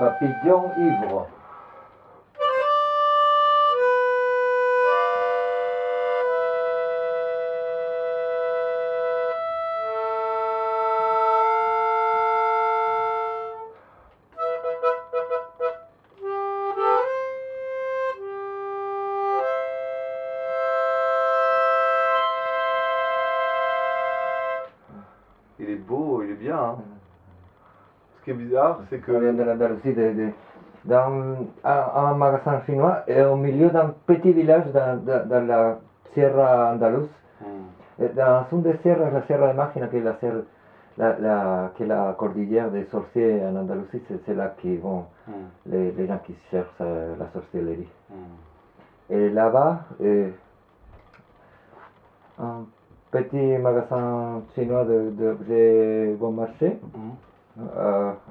Papillon ivre. Il est beau, il est bien. Hein. Ce qui est bizarre, c'est que... Ça vient de l'Andalousie, dans un magasin chinois, et au milieu d'un petit village dans la Sierra Andalouse. Dans une des sierras, la Sierra de Mágina, qui est qui est la cordillère des sorciers en Andalousie, c'est là qui vont les gens qui cherchent la sorcellerie. Et là-bas, un petit magasin chinois d'objets bon marché,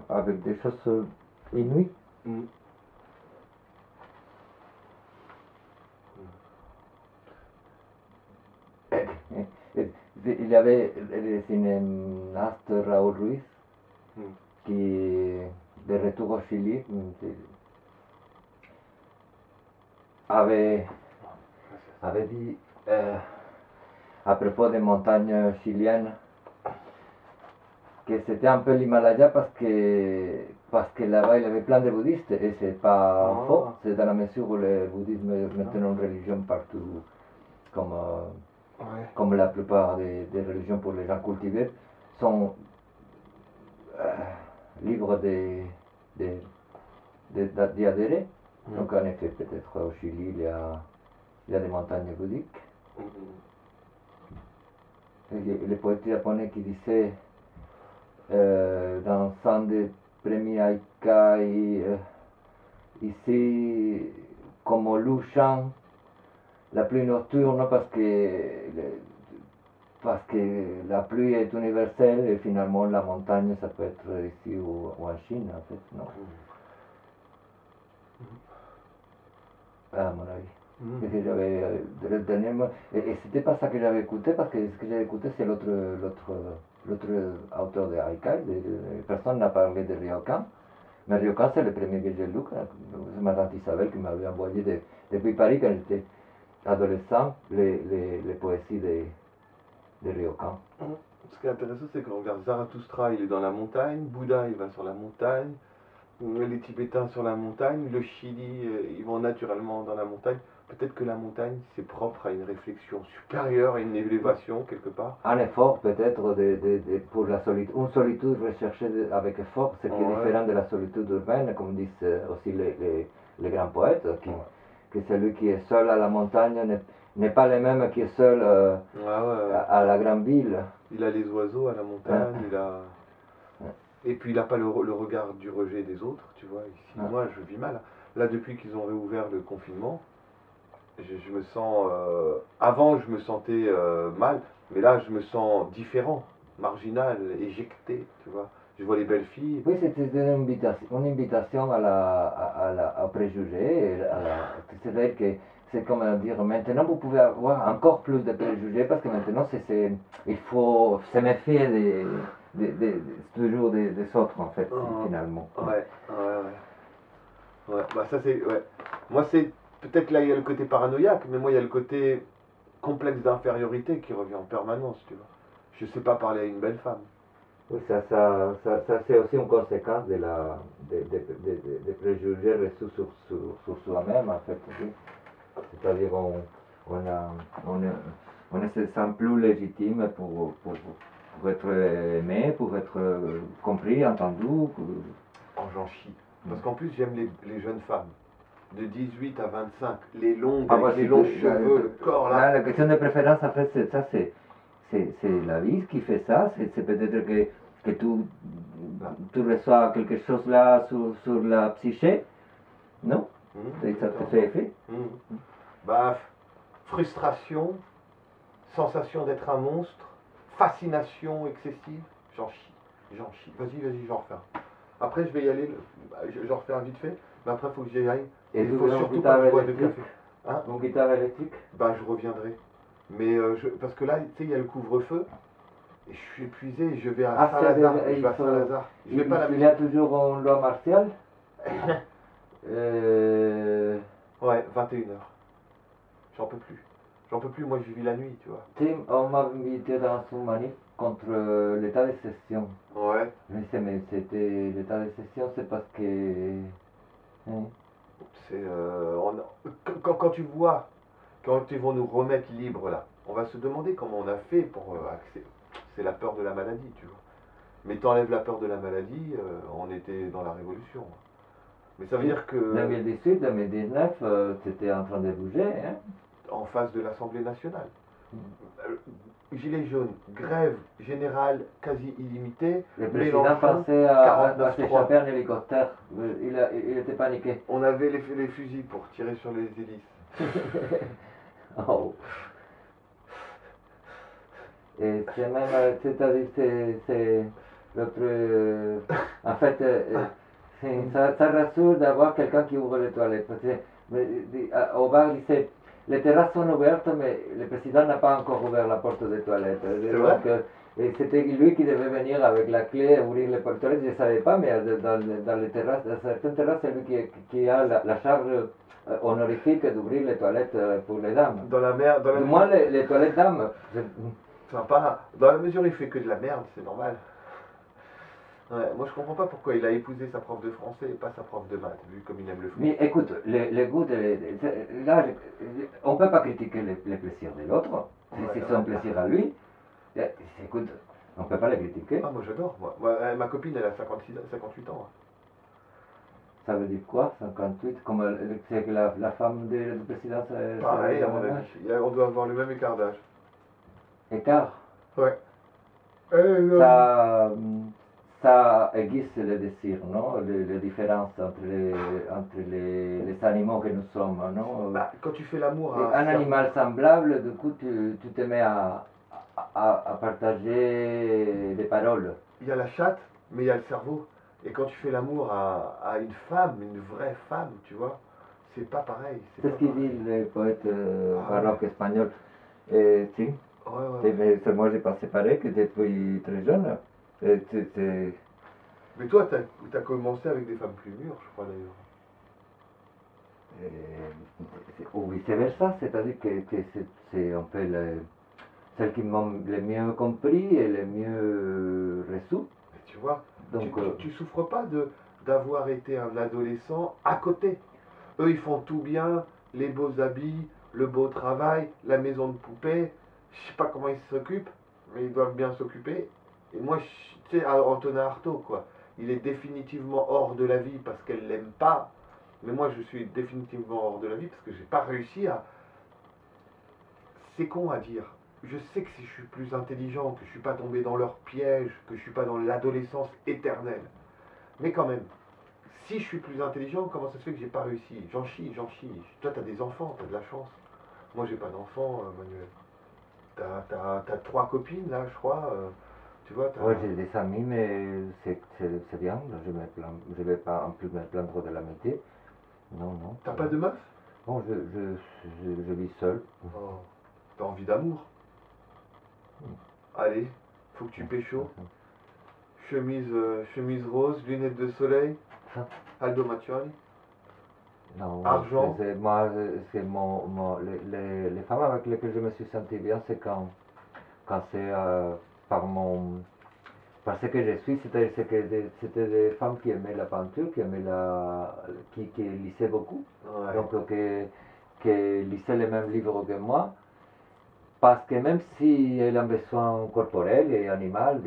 avec des choses inuites. Il y avait le cinéaste Raúl Ruiz qui, de retour au Chili, avait dit à propos des montagnes chiliennes que c'était un peu l'Himalaya parce que là-bas il y avait plein de bouddhistes et c'est pas faux, c'est dans la mesure où le bouddhisme est maintenant une religion partout comme la plupart des religions pour les gens cultivés sont libres d'y adhérer. Donc en effet, peut-être au Chili il y a des montagnes bouddhiques. Et le poète japonais qui disait dans un des premiers haikai, ici comme loup chant la pluie nocturne parce que la pluie est universelle et finalement la montagne ça peut être ici ou en Chine en fait, non? À mon avis. Et que j'avais et c'était pas ça que j'avais écouté parce que ce que j'ai écouté c'est l'autre auteur de haikai, personne n'a parlé de Ryokan. Mais Ryokan c'est le premier que j'ai lu, c'est ma tante Isabelle qui m'avait envoyé depuis Paris quand j'étais adolescent les poésies de Ryokan. Ce qui est intéressant, c'est qu'on regarde Zarathustra, il est dans la montagne, Bouddha, il va sur la montagne, les Tibétains sur la montagne, le Chili, ils vont naturellement dans la montagne. Peut-être que la montagne, c'est propre à une réflexion supérieure, à une élévation quelque part. Un effort peut-être pour la solitude, une solitude recherchée avec effort, ce qui est différent de la solitude urbaine, comme disent aussi les grands poètes, que celui qui est seul à la montagne n'est pas le même qui est seul à la grande ville. Il a les oiseaux à la montagne, il a... Et puis il n'a pas le regard du rejet des autres, tu vois. Ici, moi, je vis mal. Là, depuis qu'ils ont réouvert le confinement, je me sens... avant, je me sentais mal, mais là, je me sens différent, marginal, éjecté, tu vois. Je vois les belles filles. Oui, c'était une invitation au préjugé. C'est vrai que c'est comme dire, maintenant vous pouvez avoir encore plus de préjugés parce que maintenant il faut se méfier toujours des autres en fait, finalement. Ouais. Bah ça c'est... Ouais. Moi c'est... Peut-être là il y a le côté paranoïaque, mais moi il y a le côté complexe d'infériorité qui revient en permanence, tu vois. Je sais pas parler à une belle femme. Oui, ça c'est aussi une conséquence des préjugés reçus sur soi-même, en fait. C'est-à-dire on ne se sent plus légitime pour être aimé, pour être compris, entendu. Oh, j'en chie. Parce qu'en plus, j'aime les jeunes femmes. De 18 à 25, les longues, avec les longs cheveux, le corps là. La question de préférence, en fait, c'est la vie qui fait ça. C'est peut-être que tu reçois quelque chose là sur la psyché, non? Et ça te fait effet? Bah, frustration, sensation d'être un monstre, fascination excessive, j'en chie. Vas-y, j'en refais un. Après, je vais y aller, j'en refais un vite fait, mais après, il faut que j'y aille. Et il faut surtout pas que je bois de café. Hein? Une guitare électrique? Bah, je reviendrai. Mais parce que là, tu sais, il y a le couvre-feu. Et je suis épuisé, je vais à Saint-Lazare. Je vais à Saint-Lazare. Il y a toujours une loi martiale? Ouais, 21h. J'en peux plus. J'en peux plus, moi je vis la nuit, tu vois. Tim, on m'a invité dans une manif contre l'état de session. Ouais. Je me disais, mais c'était l'état de session, c'est parce que. Hein, C'est. Quand tu vois, quand ils vont nous remettre libres là, on va se demander comment on a fait pour accéder. C'est la peur de la maladie, tu vois. Mais t'enlèves la peur de la maladie, on était dans la révolution. Mais ça veut dire que 2018, 2019, c'était en train de bouger. Hein? en face de l'Assemblée nationale, Mm. Gilets jaunes, grève générale quasi illimitée, Le président Mélenchon, pensait à 49.3. s'échapper en hélicoptère. Il était paniqué. On avait les fusils pour tirer sur les hélices. Oh. Et c'est même, c'est-à-dire, c'est l'autre. En fait, ça rassure d'avoir quelqu'un qui ouvre les toilettes. Parce que, au bar, il disait, les terrasses sont ouvertes, mais le président n'a pas encore ouvert la porte des toilettes. C'est vrai? Donc, et c'était lui qui devait venir avec la clé et ouvrir les portes des toilettes. Je ne savais pas, mais dans les terrasses, dans certaines terrasses, c'est lui qui a la charge honorifique d'ouvrir les toilettes pour les dames. Dans la mer, dans la Du mesure, moins, les toilettes dames. sympa. Dans la mesure où il fait que de la merde, c'est normal. Ouais, moi je comprends pas pourquoi il a épousé sa prof de français et pas sa prof de maths, vu comme il aime le foot. Mais écoute, le goût là, on ne peut pas critiquer les plaisirs de l'autre, si Ouais, c'est ouais. son plaisir à lui. Écoute, on ne peut pas les critiquer. Ah, moi j'adore, moi. Ma copine elle a 58 ans. Ça veut dire quoi, 58? Comme c'est que la femme du président, c'est Pareil, le à mon même avis. âge. On doit avoir le même écart d'âge. Écart. Ouais. Ça aiguise le désir, non? Les différences entre les animaux que nous sommes, non? Bah, quand tu fais l'amour Et à un animal semblable, du coup, tu te mets à partager des paroles. il y a la chatte, mais il y a le cerveau. Et quand tu fais l'amour à une femme, une vraie femme, tu vois, c'est pas pareil. C'est pas ce qu'il pareil. dit le poète Ah baroque ouais. espagnol. Si, Ouais, ouais. moi j'ai pas séparé que depuis très jeune. Et Mais toi, t'as commencé avec des femmes plus mûres, je crois d'ailleurs. ou vice-versa, c'est-à-dire que c'est un peu celles qui m'ont le mieux compris et le mieux reçu. Mais tu vois, Donc, tu souffres pas d'avoir été un adolescent à côté. Eux, ils font tout bien, les beaux habits, le beau travail, la maison de poupée. Je sais pas comment ils s'occupent, mais ils doivent bien s'occuper. Et moi, tu sais, Antonin Artaud, quoi. Il est définitivement hors de la vie parce qu'elle l'aime pas. Mais moi, je suis définitivement hors de la vie parce que j'ai pas réussi à. C'est con à dire. Je sais que si je suis plus intelligent, que je suis pas tombé dans leur piège, que je suis pas dans l'adolescence éternelle. Mais quand même, si je suis plus intelligent, comment ça se fait que j'ai pas réussi? J'en chie, j'en chie. Toi, t'as des enfants, t'as de la chance. Moi, j'ai pas d'enfants, Manuel. T'as 3 copines, là, je crois. Tu vois, ouais, j'ai des amis, mais c'est bien. Je vais pas en plus me plaindre de l'amitié. Non, non. T'as pas de meuf? Bon, je vis seul. Oh, t'as envie d'amour? Allez, faut que tu pécho. Chemise rose, lunettes de soleil. Aldo Macioni. Non, Argent. moi, c'est les femmes avec lesquelles je me suis senti bien, c'est quand c'est par mon. Parce que je suis, c'est-à-dire que c'était des femmes qui aimaient la peinture, qui lisaient beaucoup, Ouais. donc qui lisaient les mêmes livres que moi, parce que même si elles ont besoin corporel et animal,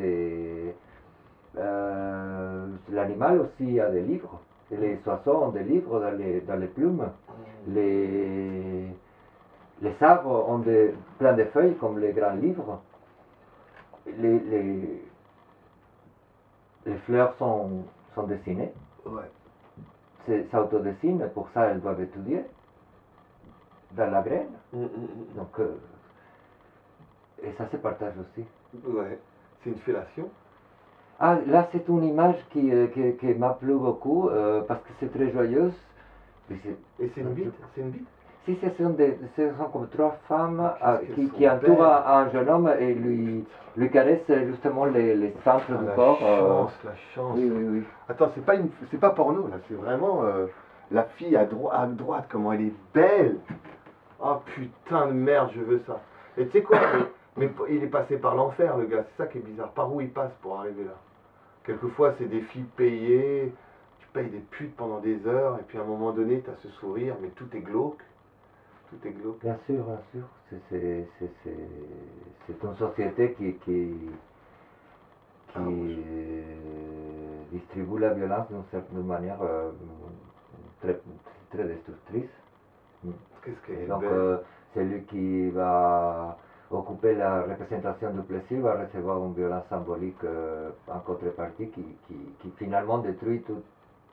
l'animal aussi a des livres. Et les oiseaux ont des livres dans les plumes. Les, les arbres ont plein de feuilles comme les grands livres. Les, les, les fleurs sont dessinées. Ouais. S'autodessinent, pour ça elles doivent étudier dans la graine. Donc, et ça se partage aussi. Ouais. C'est une fellation. Ah, là c'est une image qui m'a plu beaucoup parce que c'est très joyeuse. Et c'est une bite? C'est une bite? Si, ce sont comme trois femmes qui sont entourent belles. un jeune homme et lui caressent justement les centres Ah, du la corps. chance, la chance. Oui, oui, oui. Attends, c'est pas porno là, c'est vraiment la fille à droite, comment elle est belle. Oh putain de merde, je veux ça. Et tu sais quoi, mais il est passé par l'enfer le gars, c'est ça qui est bizarre. Par où il passe pour arriver là? Quelquefois c'est des filles payées, tu payes des putes pendant des heures et puis à un moment donné tu as ce sourire, mais tout est glauque. Tout est glauque. Bien sûr, bien sûr. C'est une société Ah, moi, distribue la violence d'une certaine manière très, très destructrice. Qu'est-ce qu'elle Et est donc, belle. celui qui va occuper la représentation du plaisir va recevoir une violence symbolique en contrepartie qui finalement détruit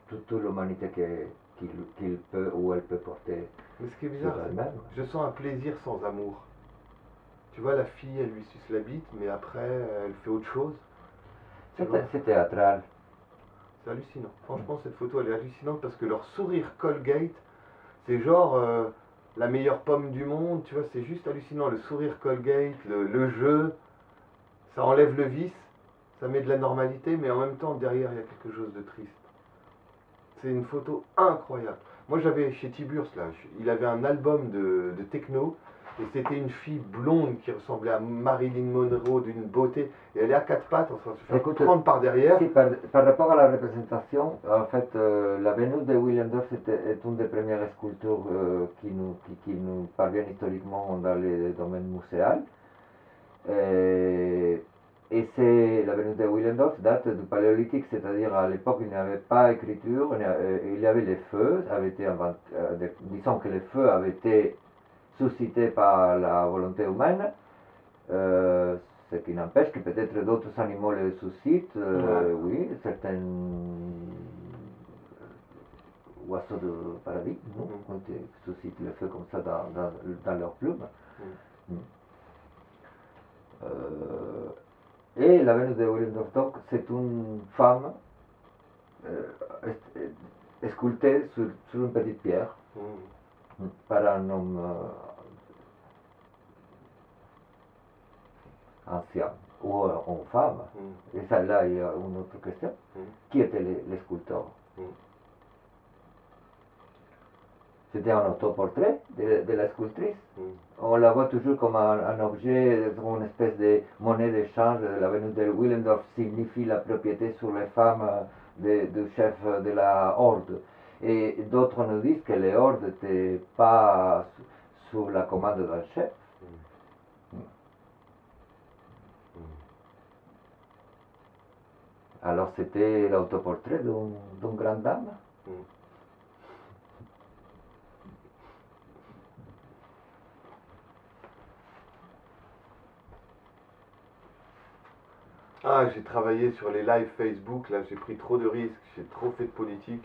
toute l'humanité qu'il peut ou elle peut porter Mais ce qui est sur bizarre, c'est elle-même. que je sens un plaisir sans amour. Tu vois, la fille, elle lui suce la bite, mais après, elle fait autre chose. Tu vois, C'est théâtral. c'est hallucinant. Franchement, cette photo, elle est hallucinante parce que leur sourire Colgate, c'est genre la meilleure pomme du monde. Tu vois, c'est juste hallucinant. Le sourire Colgate, le jeu, ça enlève le vice, ça met de la normalité, mais en même temps, derrière, il y a quelque chose de triste. C'est une photo incroyable. Moi, j'avais chez Tiburce, là, il avait un album de techno, et c'était une fille blonde qui ressemblait à Marilyn Monroe d'une beauté, et elle est à quatre pattes, enfin, se faire Écoute, prendre par derrière. Si, par rapport à la représentation, en fait, la Vénus de Willendorf est une des premières sculptures qui nous parviennent historiquement dans les domaines muséals. Et, et la Vénus de Willendorf date du Paléolithique, c'est-à-dire à l'époque il n'y avait pas d'écriture, il y avait les feux, disons que les feux avaient été suscités par la volonté humaine. Ce qui n'empêche que peut-être d'autres animaux les suscitent, oui, certains oiseaux de paradis, non, suscitent le feu comme ça dans leurs plumes. Et la Vénus de Willendorf, c'est une femme sculptée sur une petite pierre par un homme ancien ou en femme. Et ça, là, il y a une autre question. Qui étaient les sculpteurs? C'était un autoportrait de la sculptrice. On la voit toujours comme un objet, une espèce de monnaie d'échange. La Vénus de Willendorf signifie la propriété sur les femmes du chef de la horde. Et d'autres nous disent que les hordes n'étaient pas sous la commande d'un chef. Alors c'était l'autoportrait d'une grande dame. Ah, j'ai travaillé sur les lives Facebook, là, j'ai pris trop de risques, j'ai trop fait de politique.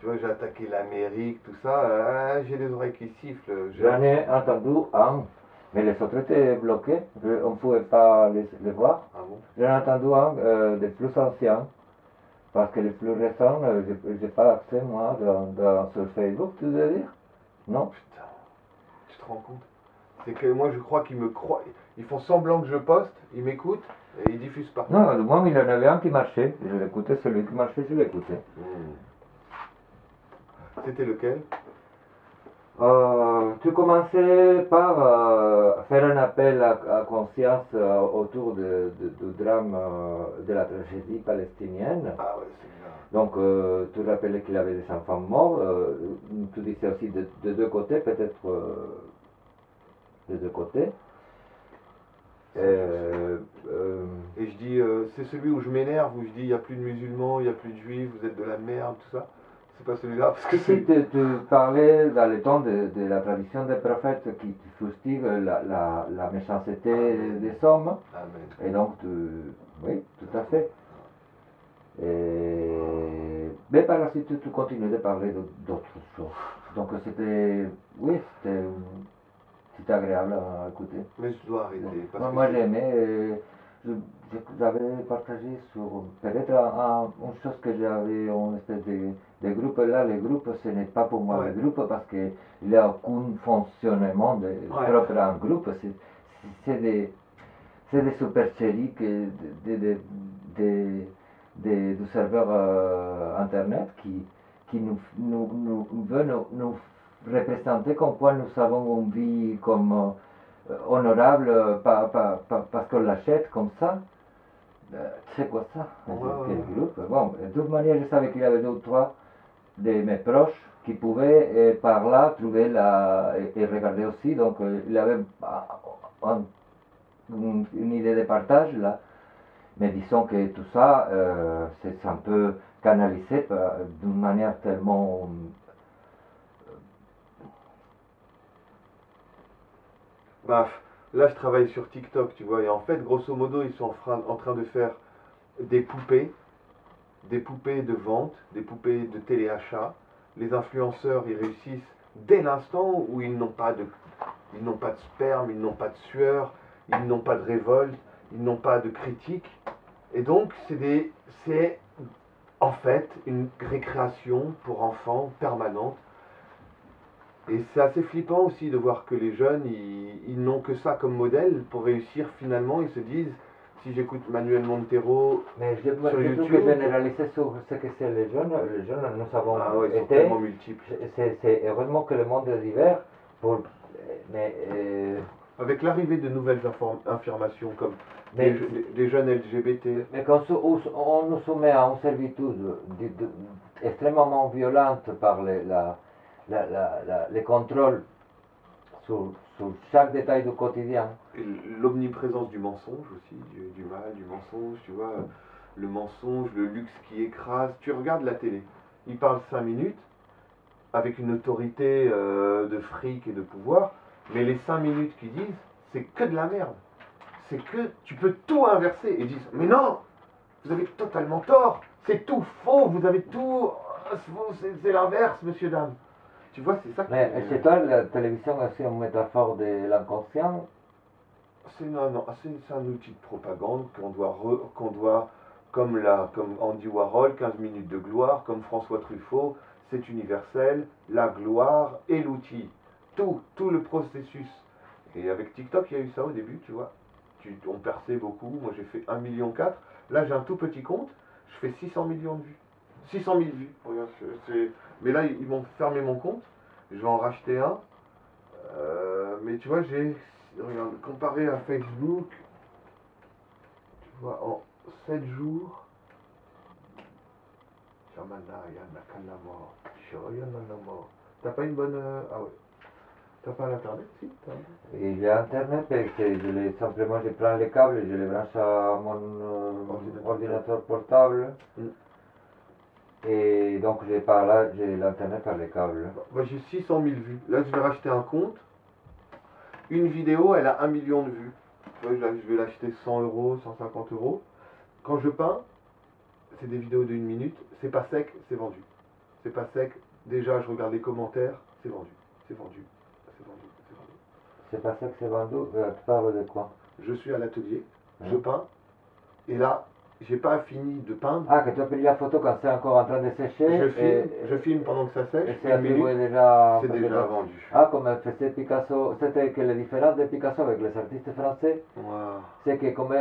Tu vois, j'ai attaqué l'Amérique, tout ça. J'ai les oreilles qui sifflent. J'en ai entendu un, mais les autres étaient bloqués, on ne pouvait pas les voir. Ah bon? J'en ai entendu un des plus anciens, parce que les plus récents, je n'ai pas accès moi sur Facebook, tu veux dire? Non? Putain, tu te rends compte? C'est que moi, je crois qu'ils me croient. Ils font semblant que je poste, ils m'écoutent et ils diffusent pas. Non, moi il y en avait un qui marchait, je l'écoutais, celui qui marchait, je l'écoutais. C'était lequel? Tu commençais par faire un appel à conscience autour du drame de la tragédie palestinienne. Ah ouais, c'est bien. Donc, tu rappelais qu'il y avait des enfants morts. Tu disais aussi de deux côtés, peut-être de deux côtés. Et je dis, c'est celui où je m'énerve, où je dis, il n'y a plus de musulmans, il n'y a plus de juifs, vous êtes de la merde, tout ça. C'est pas celui-là, parce que Si tu parlais dans le temps de la tradition des prophètes qui fustige la méchanceté des hommes, Amen. et donc oui, tout à fait. Mais par la suite, tu continues de parler d'autres choses. Donc c'était agréable à écouter. Mais je dois arrêter. Parce Moi que j'ai aimé, j'avais partagé sur peut-être une chose que j'avais une espèce de groupe là. Les groupes, ce n'est pas pour moi Ouais. le groupe parce qu'il n'y a aucun fonctionnement Ouais. propre à un groupe. C'est c'est des supercheries du serveur internet qui nous veut nous représenter comme quoi nous avons une vie comme honorable parce qu'on l'achète comme ça. C'est quoi ça? Ouais, Quel ouais. groupe? Bon, de toute manière, je savais qu'il y avait deux ou trois de mes proches qui pouvaient par là trouver et regarder aussi. Donc, il y avait un- une idée de partage là. Mais disons que tout ça, c'est un peu canalisé d'une manière tellement. Bah, là, je travaille sur TikTok, tu vois, et en fait, grosso modo, ils sont en train de faire des poupées de vente, des poupées de téléachat. Les influenceurs, ils réussissent dès l'instant où ils n'ont pas de sperme, ils n'ont pas de sueur, ils n'ont pas de révolte, ils n'ont pas de critique. Et donc, c'est en fait une récréation pour enfants permanente. Et c'est assez flippant aussi de voir que les jeunes, ils n'ont que ça comme modèle pour réussir finalement. Ils se disent, si j'écoute Manuel Montero Mais je sur trouve que YouTube, généraliser sur ce que c'est les jeunes, nous avons ah ouais, ils sont été. tellement multiples. C'est heureusement que le monde est divers. Mais, Avec l'arrivée de nouvelles informations comme mais, des jeunes LGBT, mais quand on nous soumet à une servitude extrêmement violente par les contrôles sur chaque détail du quotidien. et l'omniprésence du mensonge aussi, du mal, du mensonge, tu vois, le mensonge, le luxe qui écrase. Tu regardes la télé, ils parlent 5 minutes avec une autorité de fric et de pouvoir, mais les 5 minutes qu'ils disent, c'est que de la merde. C'est que tu peux tout inverser. Ils disent, mais non, vous avez totalement tort, c'est tout faux, vous avez tout, c'est l'inverse, monsieur, dame. Tu vois, c'est ça qui Mais chez toi, la télévision est aussi une métaphore de l'inconscient. C'est un outil de propagande qu'on doit comme Andy Warhol, 15 minutes de gloire, comme François Truffaut, c'est universel, la gloire et l'outil. Tout le processus. Et avec TikTok, il y a eu ça au début, tu vois. On perçait beaucoup, moi j'ai fait 1,4 million. Là j'ai un tout petit compte, je fais 600 millions de vues. 600 000 vues. Regarde, mais là ils m'ont fermé mon compte, je vais en racheter un. Mais tu vois, regarde, comparé à Facebook, tu vois, en 7 jours, t'as pas une bonne. Ah ouais. T'as pas l'internet, si Et j'ai Internet, et simplement je prends les câbles et je les branche à mon ordinateur portable. Mm. Et donc j'ai l'Internet par les câbles. Moi j'ai 600 000 vues. Là je vais racheter un compte. Une vidéo, elle a 1 million de vues. Tu vois, je vais l'acheter 100 euros, 150 euros. Quand je peins, c'est des vidéos de 1 minute. C'est pas sec, c'est vendu. C'est pas sec. Déjà, je regarde les commentaires. C'est vendu. C'est vendu. C'est vendu. C'est vendu. C'est pas ça que c'est vendu. Tu parles de quoi? Je suis à l'atelier. Je peins. Et là, j'ai pas fini de peindre. Ah, que tu as pris la photo quand c'est encore en train de sécher. Je filme pendant que ça sèche. Et c'est attribué déjà. C'est déjà vendu. Ah, comme faisait Picasso. C'était que la différence de Picasso avec les artistes français, Wow. c'est que comme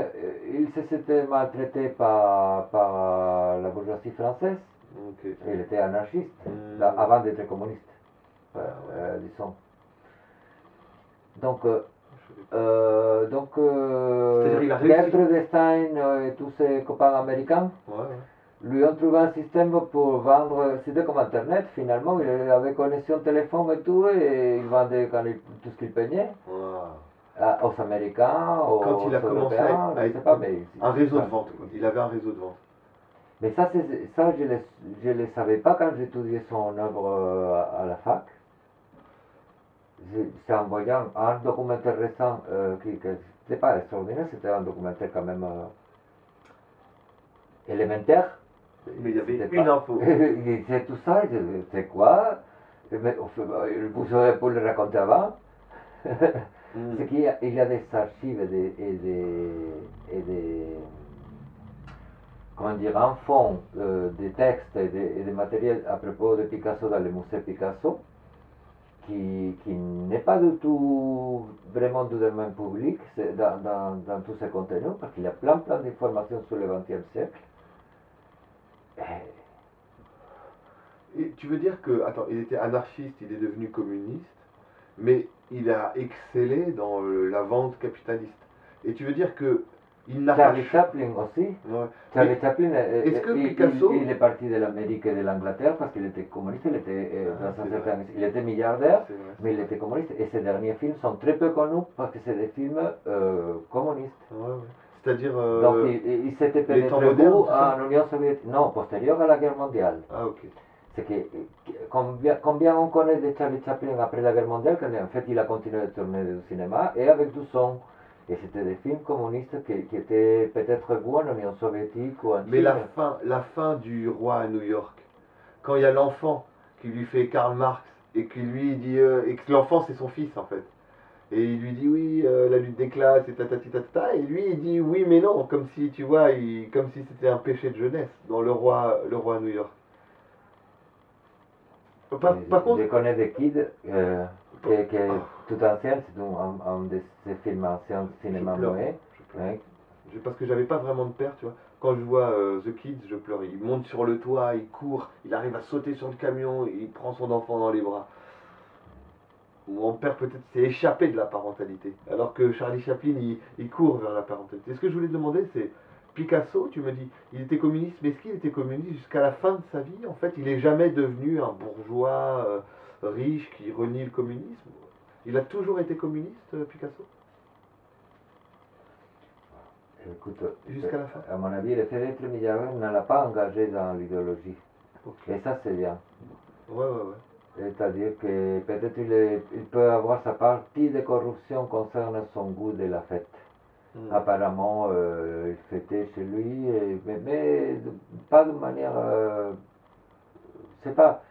il s'était maltraité par la bourgeoisie française, Okay. il était anarchiste avant d'être communiste, disons. Donc, Gertrude Stein et tous ses copains américains lui ont trouvé un système pour vendre, c'était comme Internet finalement, il avait connexion téléphone et tout, et il vendait tout ce qu'il peignait aux Américains, aux Quand il a commencé Européens, je sais pas, mais un réseau de vente, il avait un réseut de vente. Mais ça je ne le savais pas quand j'étudiais son œuvre à la fac. C'est en voyant un documentaire récent qui n'était pas extraordinaire, c'était un documentaire quand même élémentaire. Mais il y avait une info. Il disait tout ça, c'est quoi? Vous savez pour le raconter avant. C'est qu'il y a des archives et des comment dire, en fond des textes et des matériels à propos de Picasso dans le musée Picasso, qui n'est pas du tout vraiment du domaine public dans tous ses contenus, parce qu'il y a plein d'informations sur le XXe siècle. Et tu veux dire que, attends, il était anarchiste, il est devenu communiste, mais il a excellé dans la vente capitaliste. Et tu veux dire que il n'a pas... Charlie Chaplin aussi. Ouais. Charlie Mais Chaplin, est-ce que Picasso... il est parti de l'Amérique et de l'Angleterre parce qu'il était communiste, il était, dans un certain, il était milliardaire, C'est vrai, mais il était communiste. Et ses derniers films sont très peu connus parce que c'est des films communistes. Ouais, ouais. C'est-à-dire Donc il s'était les temps pénétré modernes, beaucoup tout ça en Union soviétique, non, postérieur à la guerre mondiale. Ah, ok. C'est que combien on connaît de Charlie Chaplin après la guerre mondiale, qu'en fait il a continué de tourner du cinéma et avec du son. Et c'était des films communistes qui étaient peut-être vus en Union soviétique ou en Mais Chine. la fin du roi à New York, quand il y a l'enfant qui lui fait Karl Marx et qui lui dit et que l'enfant c'est son fils en fait. Et il lui dit oui, la lutte des classes et tatati tatata. Et lui il dit oui mais non, comme si tu vois, comme si c'était un péché de jeunesse dans le roi à New York. Par contre, Je connais des kids qui tout ancien, c'est un de ces films anciens de cinéma je pleure. muet. Je pleure. Ouais. Parce que j'avais pas vraiment de père, tu vois. Quand je vois The Kids, je pleure. Il monte sur le toit, il court, il arrive à sauter sur le camion, il prend son enfant dans les bras. Mon père peut-être s'est échappé de la parentalité, alors que Charlie Chaplin, il court vers la parentalité. Et ce que je voulais te demander, c'est Picasso, tu me dis, il était communiste, mais est-ce qu'il était communiste jusqu'à la fin de sa vie? En fait, il n'est jamais devenu un bourgeois riche qui renie le communisme. Il a toujours été communiste, Picasso? Écoute, Jusqu'à la fin? à mon avis, le fait d'être milliardaire ne l'a pas engagé dans l'idéologie. Ok. Et ça, c'est bien. Ouais, ouais, ouais. C'est-à-dire que peut-être il peut avoir sa partie de corruption concernant son goût de la fête. Apparemment, il fêtait chez lui, mais pas de manière. C'est pas.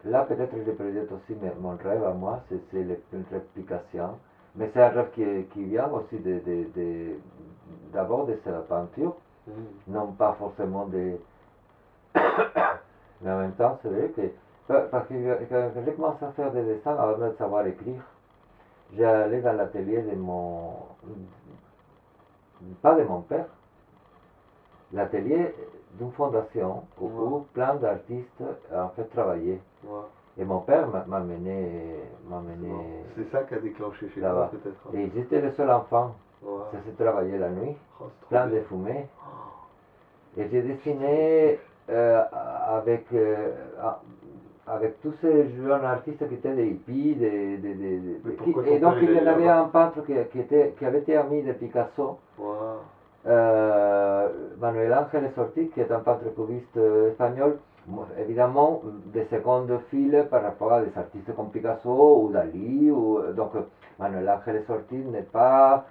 Là, peut-être je projette aussi mon rêve à moi, c'est une rêve picassien. Mais c'est un rêve qui vient aussi d'abord de sa peinture, non pas forcément de. Mais en même temps, c'est vrai que. Parce que quand j'ai commencé à faire des dessins avant de savoir écrire, j'allais dans l'atelier de mon. Pas de mon père, l'atelier d'une fondation où plein d'artistes en fait travaillaient. Ouais. Et mon père m'a mené. C'est ça qui a déclenché chez toi là-bas. peut-être. Et j'étais le seul enfant. Ouais. Ça s'est travaillé la nuit, Oh, c'est trop plein bien. de fumée. Et j'ai dessiné avec, avec tous ces jeunes artistes qui étaient des hippies, et donc il y en avait un peintre qui avait été ami de Picasso, Wow. Manuel Ángel Ortiz, qui est un peintre cubiste espagnol, évidemment de seconde file par rapport à des artistes comme Picasso ou Dalí. Donc Manuel Ángel Ortiz n'est pas,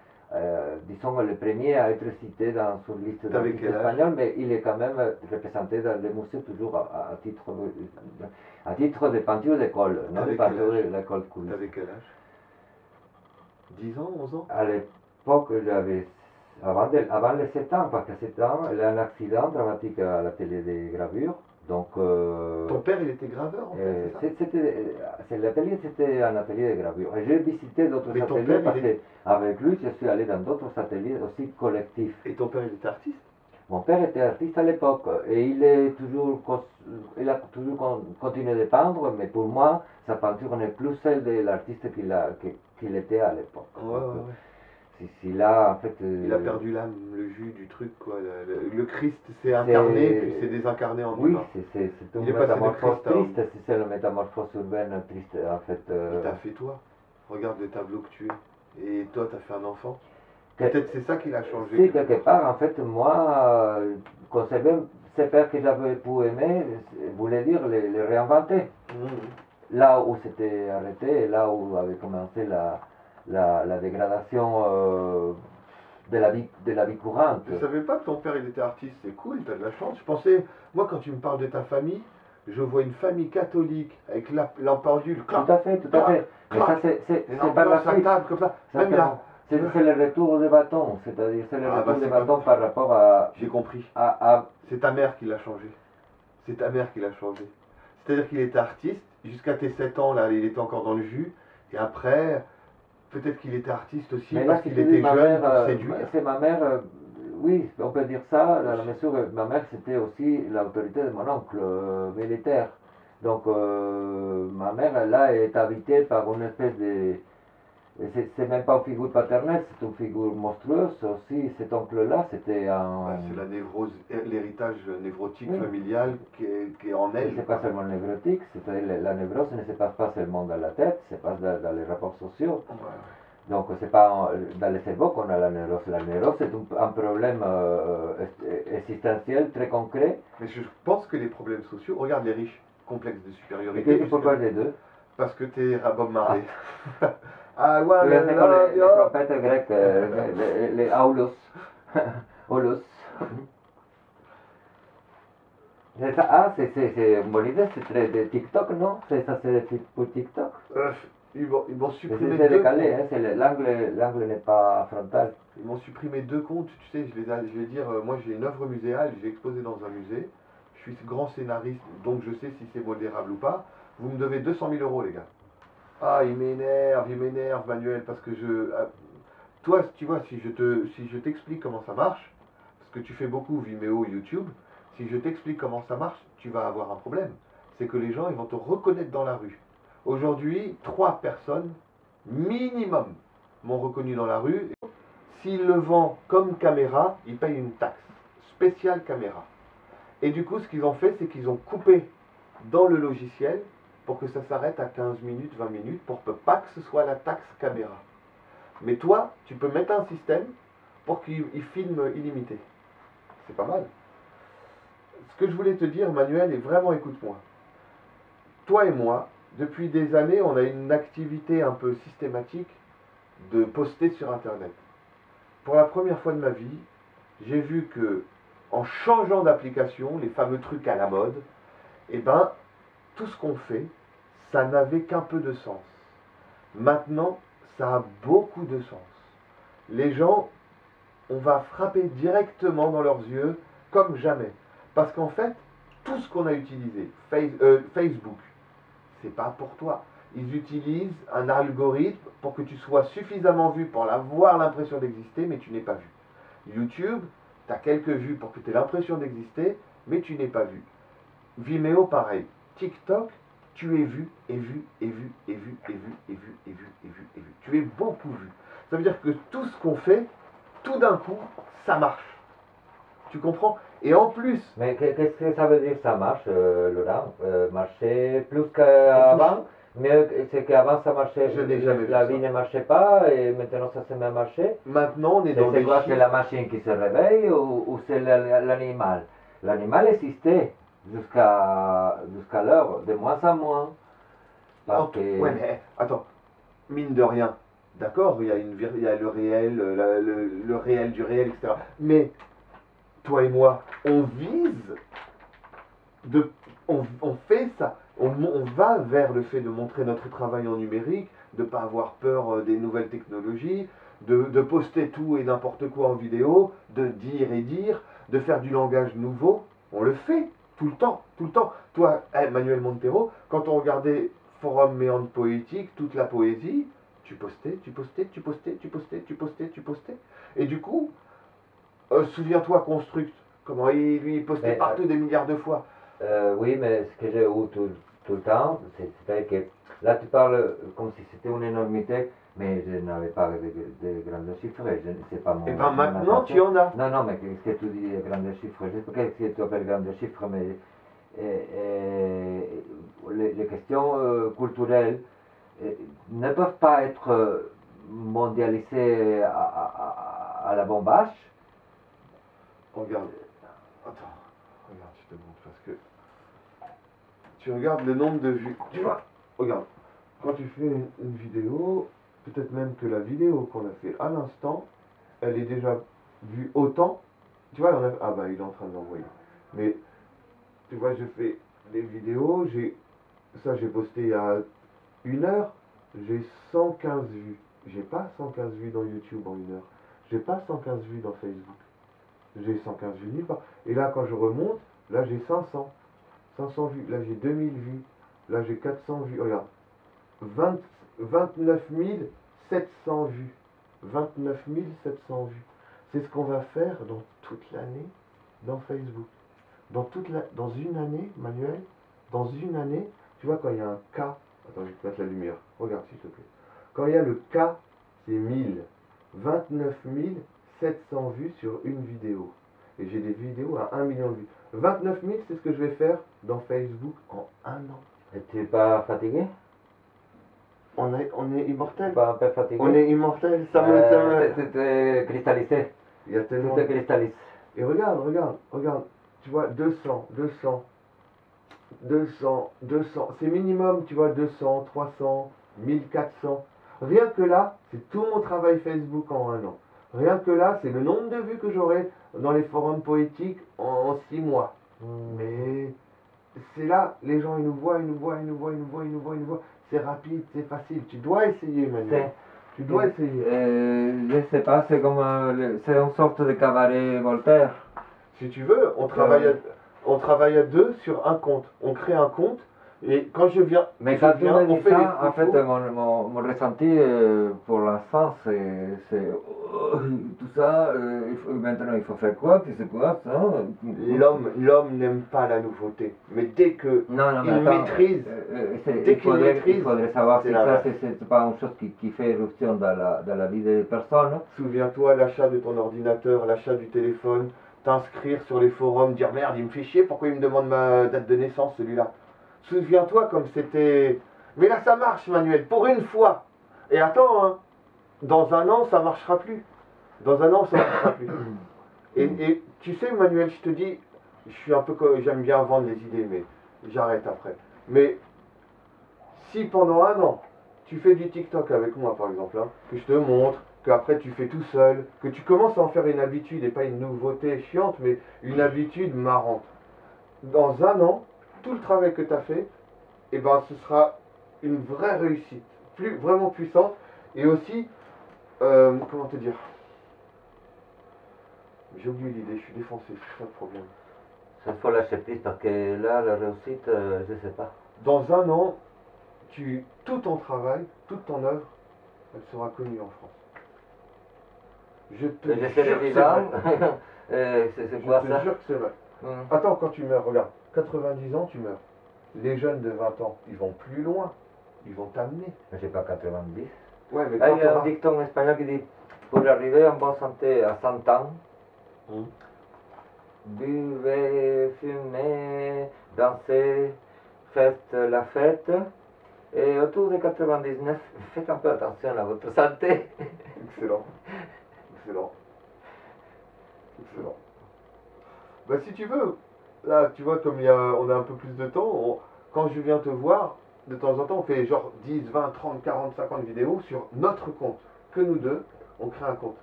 disons, le premier à être cité dans une liste d'artistes espagnols, mais il est quand même représenté dans les musées toujours à titre de peinture d'école, non de peinture de l'école cubiste. T'avais quel âge? 10 ans, 11 ans? À l'époque, j'avais avant les 7 ans, parce qu'à 7 ans, il y a un accident dramatique à l'atelier de gravure. Donc, ton père, il était graveur en fait, l'atelier, c'était un atelier de gravure. Et j'ai visité d'autres ateliers parce qu'avec lui, je suis allé dans d'autres ateliers aussi collectifs. Et ton père, il était artiste? Mon père était artiste à l'époque et il a toujours continué de peindre, mais pour moi, sa peinture n'est plus celle de l'artiste qu'il était à l'époque. Ouais, ouais. Si là, en fait, il a perdu l'âme, le jus du truc, quoi. Le Christ s'est incarné, puis s'est désincarné en humain. Oui, c'est une métamorphose triste, c'est la métamorphose urbaine triste, en fait. Il t'a fait toi. Regarde le tableau que tu es. Et toi, t'as fait un enfant. Peut-être c'est ça qui l'a changé. Si, quelque part, en fait, moi, conserver ces pères que j'avais pu aimer, voulait dire les réinventer. Là où c'était arrêté, et là où avait commencé la dégradation de la vie courante. Je savais pas que ton père il était artiste, c'est cool, t'as de la chance. Je pensais, moi quand tu me parles de ta famille, je vois une famille catholique avec la pendule, Tout à fait, tout à fait. Mais ça, c'est par la suite. table comme ça. Même là. C'est le retour des bâtons, c'est-à-dire c'est le Ah, retour bah, des c'est bâtons comme- par rapport à, J'ai compris. à- C'est ta mère qui l'a changé. C'est ta mère qui l'a changé. C'est-à-dire qu'il était artiste, jusqu'à tes 7 ans, là, il était encore dans le jus. Et après, peut-être qu'il était artiste aussi Mais là, parce si qu'il tu dis était ma jeune mère, pour séduire. c'est ma mère, oui, on peut dire ça, dans la mesure où ma mère c'était aussi l'autorité de mon oncle militaire. Donc ma mère, là, est habitée par une espèce de... C'est même pas une figure paternelle, c'est une figure monstrueuse aussi. Cet oncle-là, c'était un... Bah, c'est la névrose, l'héritage névrotique Oui. familial qui est en Mais elle. c'est pas seulement névrotique, c'est-à-dire la névrose ne se passe pas seulement dans la tête, ça se passe dans les rapports sociaux. Ouais. Donc c'est pas dans le cerveau qu'on a la névrose. La névrose c'est un problème existentiel très concret. Mais je pense que les problèmes sociaux, regarde les riches, complexe de Et supériorité. pourquoi les deux? Parce que t'es Bob Marley. I wanna C'est comme love les you. trompettes grecques, les aulos. Aulos. Ah, c'est une bonne idée, c'est très de TikTok, non? Ça c'est pour TikTok? Ils m'ont supprimé C'est deux décalé, comptes. hein, l'angle n'est pas frontal. Ils m'ont supprimé deux comptes, tu sais, je vais dire, moi j'ai une œuvre muséale, j'ai exposé dans un musée, je suis grand scénariste, donc je sais si c'est modérable ou pas. Vous me devez 200 000 euros, les gars. Ah, il m'énerve, Manuel, parce que toi, tu vois, si je t'explique comment ça marche, parce que tu fais beaucoup Vimeo, YouTube, si je t'explique comment ça marche, tu vas avoir un problème. C'est que les gens, ils vont te reconnaître dans la rue. Aujourd'hui, 3 personnes, minimum, m'ont reconnu dans la rue. S'ils le vendent comme caméra, ils payent une taxe spéciale caméra. Et du coup, ce qu'ils ont fait, c'est qu'ils ont coupé dans le logiciel pour que ça s'arrête à 15 minutes, 20 minutes, pour pas que ce soit la taxe caméra. Mais toi, tu peux mettre un système pour qu'il filme illimité. C'est pas mal. Ce que je voulais te dire, Manuel, et vraiment écoute-moi. Toi et moi, depuis des années, on a une activité un peu systématique de poster sur Internet. Pour la première fois de ma vie, j'ai vu que en changeant d'application, les fameux trucs à la mode, eh ben, tout ce qu'on fait, ça n'avait qu'un peu de sens. Maintenant, ça a beaucoup de sens. Les gens, on va frapper directement dans leurs yeux comme jamais. Parce qu'en fait, tout ce qu'on a utilisé, Facebook, c'est pas pour toi. Ils utilisent un algorithme pour que tu sois suffisamment vu pour avoir l'impression d'exister, mais tu n'es pas vu. YouTube, tu as quelques vues pour que tu aies l'impression d'exister, mais tu n'es pas vu. Vimeo, pareil. TikTok, tu es vu, et vu, et vu, et vu, et vu, et vu, et vu, et vu, et vu. Tu es beaucoup vu. Ça veut dire que tout ce qu'on fait, tout d'un coup, ça marche. Tu comprends? Et en plus... Mais qu'est-ce que ça veut dire ça marche, Laurent? Marcher plus qu'avant? Mais c'est qu'avant ça marchait, Je n'ai jamais vu la ça. vie ne marchait pas et maintenant ça se met à marcher? Maintenant, on est dans C'est des quoi? C'est chiffres. la machine qui se réveille ou c'est l'animal? L'animal existait jusqu'à l'heure, de moins en moins. Parce que... Ouais, mais attends, mine de rien, d'accord, il y a le réel, le réel du réel, etc. Mais toi et moi, on vise, on fait ça, on va vers le fait de montrer notre travail en numérique, de ne pas avoir peur des nouvelles technologies, de poster tout et n'importe quoi en vidéo, de dire et dire, de faire du langage nouveau. On le fait tout le temps, tout le temps. Toi, Manuel Montero, quand on regardait Forum Méandre Poétique, toute la poésie, tu postais, tu postais, tu postais, tu postais, tu postais, tu postais. Et du coup, souviens-toi Construct, comment lui il postait partout des milliards de fois. Oui, mais ce que j'ai eu tout le temps, c'est que là tu parles comme si c'était une énormité, mais je n'avais pas de grands chiffres, c'est pas mon... Et ben maintenant tu en as. Non, non, mais qu'est-ce que tu dis grands chiffres? Je sais pas qu'est-ce que tu appelles grands chiffres, mais les questions culturelles ne peuvent pas être mondialisées à la bombache. Regarde, attends, regarde, je te montre parce que tu regardes le nombre de vues. Tu vois, regarde, quand tu fais une vidéo, peut-être même que la vidéo qu'on a fait à l'instant, elle est déjà vue autant. Tu vois, ah bah il est en train de l'envoyer. Mais tu vois, je fais les vidéos, j'ai posté il y a 1 heure, j'ai 115 vues. J'ai pas 115 vues dans YouTube en 1 heure. J'ai pas 115 vues dans Facebook. J'ai 115 vues nulle part. Et là, quand je remonte, là j'ai 500 vues. Là j'ai 2000 vues. Là j'ai 400 vues. Regarde. 29 700 vues. 29 700 vues. C'est ce qu'on va faire dans toute l'année dans Facebook. Dans une année, Manuel, dans une année, tu vois, quand il y a un K, attends, je vais te mettre la lumière, regarde s'il te plaît. Quand il y a le K, c'est 1000. 29 700 vues sur une vidéo. Et j'ai des vidéos à 1 million de vues. 29 000, c'est ce que je vais faire dans Facebook en un an. Et tu n'es pas fatigué? On est Tu immortel. n'es pas un peu fatigué? On est immortel. C'est cristallisé. Il y a tellement. Tout est cristallise. Et regarde. Tu vois, 200. C'est minimum, tu vois, 200, 300, 1400. Rien que là, c'est tout mon travail Facebook en un an. Rien que là, c'est le nombre de vues que j'aurai dans les forums poétiques en 6 mois. Mais c'est là, les gens, ils nous voient. C'est rapide, c'est facile. Tu dois essayer, Manuel. Tu dois essayer. Je sais pas, c'est comme c'est une sorte de cabaret Voltaire. Si tu veux, on travaille à deux sur un compte. On crée un compte et quand je viens, Mais quand tu me on dis fait des ça, en fait, photos. mon ressenti pour l'instant, c'est tout ça. Maintenant, il faut faire quoi? Tu sais quoi, ça? L'homme n'aime pas la nouveauté. Mais dès que Non, mais il attends, maîtrise, il faudrait savoir c'est si ça, l'inverse. c'est pas une chose qui fait éruption dans la vie des personnes. Souviens-toi, l'achat de ton ordinateur, l'achat du téléphone, t'inscrire sur les forums, dire merde, il me fait chier, pourquoi il me demande ma date de naissance celui-là? Souviens-toi comme c'était. Mais là ça marche, Manuel, pour une fois. Et attends, hein, dans un an ça marchera plus. Dans un an ça marchera plus. Et tu sais, Manuel, je te dis, je suis un peu comme. J'aime bien vendre les idées, mais j'arrête après. Mais si pendant un an, tu fais du TikTok avec moi par exemple, hein, que je te montre, qu'après tu fais tout seul, que tu commences à en faire une habitude et pas une nouveauté chiante, mais une habitude marrante. Dans un an, tout le travail que tu as fait, eh ben, ce sera une vraie réussite, vraiment puissante, et aussi, comment te dire, j'ai oublié l'idée, je suis défoncé, c'est ça le problème. Il faut lâcher prise parce que là, la réussite, je sais pas. Dans un an, tout ton travail, toute ton œuvre, elle sera connue en France. Je te jure que c'est vrai. C'est quoi Je ça? te jure que c'est vrai. Attends, quand tu meurs, regarde, 90 ans, tu meurs. Les jeunes de 20 ans, ils vont plus loin. Ils vont t'amener. Mais j'ai pas 90. Ouais, mais Il y a un dicton espagnol qui dit pour arriver en bonne santé à 100 ans, buvez, fumez, dansez, faites la fête. Et autour de 99, faites un peu attention à votre santé. Excellent. Bah si tu veux, là tu vois comme on a un peu plus de temps, quand je viens te voir, de temps en temps on fait genre 10, 20, 30, 40, 50 vidéos sur notre compte. Que nous deux, on crée un compte.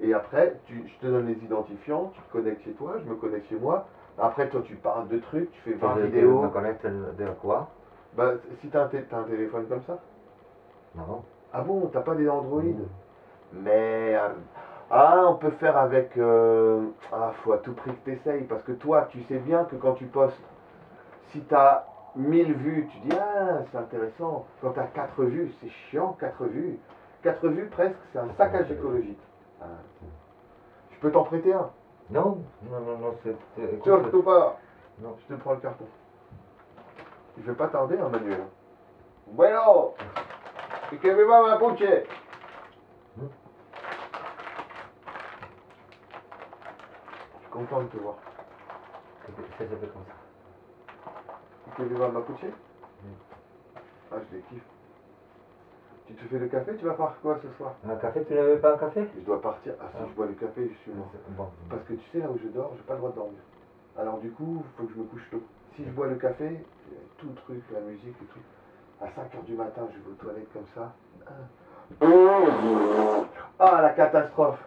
Et après, je te donne les identifiants, tu te connectes chez toi, je me connecte chez moi. Après toi tu parles de trucs, tu fais 20 vidéos. Tu me connectes de quoi? Bah si t'as un téléphone comme ça. Non. Ah bon, t'as pas des Android? Merde. On peut faire avec. Faut à tout prix que t'essayes. Parce que toi, tu sais bien que quand tu postes, si t'as 1000 vues, tu dis c'est intéressant. Quand t'as 4 vues, c'est chiant, 4 vues. 4 vues presque, c'est un saccage écologique. Je peux t'en prêter un? Non, c'est. Surtout pas. Non. Je te prends le carton. Je vais pas tarder, hein, Manuel. Bueno, y que viva Mapuche. Je suis content de te voir. C'est fait comme ça. Y que viva Mapuche. Ah, je les kiffe. Tu te fais le café, tu vas faire quoi ce soir? Un café, tu n'avais pas un café? Je dois partir. Si je bois le café, je suis mort. Bon. Parce que tu sais, là où je dors, j'ai pas le droit de dormir. Alors du coup, il faut que je me couche tôt. Si je bois le café, tout le truc, la musique et tout, à 5h du matin, je vais aux toilettes comme ça. La catastrophe.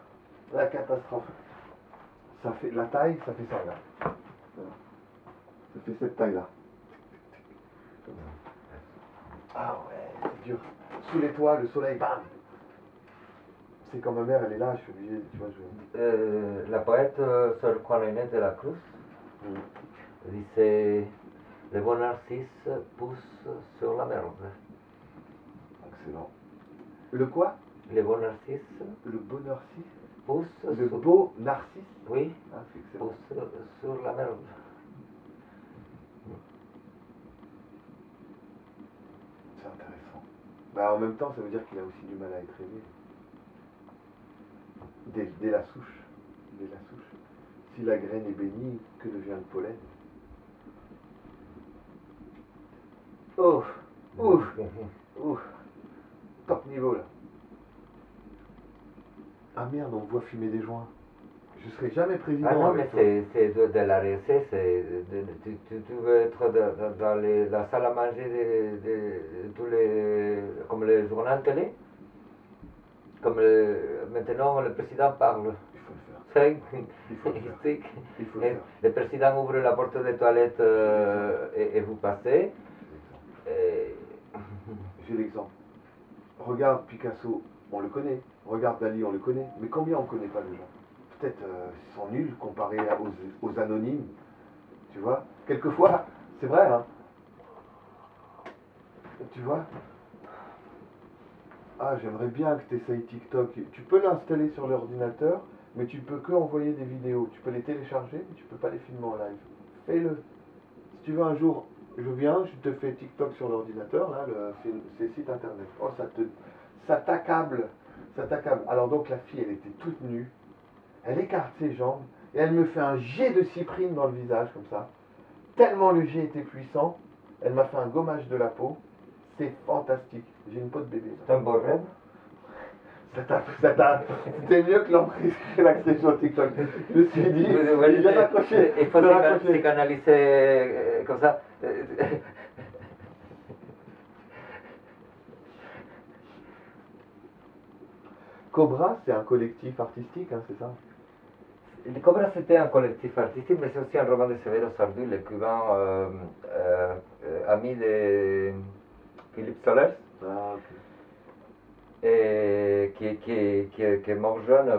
La catastrophe. Ça fait la taille, ça fait ça là. Ça fait cette taille là. Ah ouais, c'est dur. Sous les toits, le soleil, bam. C'est quand ma mère, elle est là, je suis obligé, tu vois, La poète Sor Juana Inés de la Cruz disait les bons narcisses poussent sur la merde. Excellent. Le quoi? Les bons narcisses Le beau narcisse? poussent Le beau narcisse? oui, Ah, c'est excellent. poussent sur la merde. C'est intéressant. Bah, en même temps, ça veut dire qu'il a aussi du mal à être aimé. Dès la souche. Dès la souche. Si la graine est bénie, que devient le pollen? Ouf, ouf, ouf. Top niveau là. Ah merde, on me voit fumer des joints. Je serai jamais président Ah non, mais avec toi. c'est de la RC, tu veux être dans la salle à manger de tous les, comme les journaux télé, comme maintenant le président parle. Il faut le faire. C'est Il faut le faire. mystique. Il faut le faire. Le président ouvre la porte des toilettes et vous passez. J'ai l'exemple. Regarde Picasso, on le connaît. Regarde Dali, on le connaît. Mais combien on ne connaît pas les gens? Peut-être ils sont nuls comparés aux anonymes. Tu vois? Quelquefois, c'est vrai, hein. Tu vois? Ah, j'aimerais bien que tu essayes TikTok. Tu peux l'installer sur l'ordinateur, mais tu peux que envoyer des vidéos. Tu peux les télécharger, mais tu peux pas les filmer en live. Fais-le. Si tu veux un jour, je viens, je te fais TikTok sur l'ordinateur, là, c'est site internet. Oh, ça t'accable. Ça t'accable. Alors donc la fille, elle était toute nue. Elle écarte ses jambes et elle me fait un jet de cyprine dans le visage, comme ça. Tellement le jet était puissant, elle m'a fait un gommage de la peau. C'est fantastique. J'ai une peau de bébé. C'est un beau rêve. C'était mieux que l'emprise que l'accès sur TikTok. Je me suis dit, il vient d'accrocher. Il faut psychanalyser comme ça. Cobra, c'est un collectif artistique, hein, c'est ça? Le Cobra, c'était un collectif artistique, mais c'est aussi un roman de Severo Sardu, le cubain ami de Philippe Solers, Ah, ok. qui est mort jeune,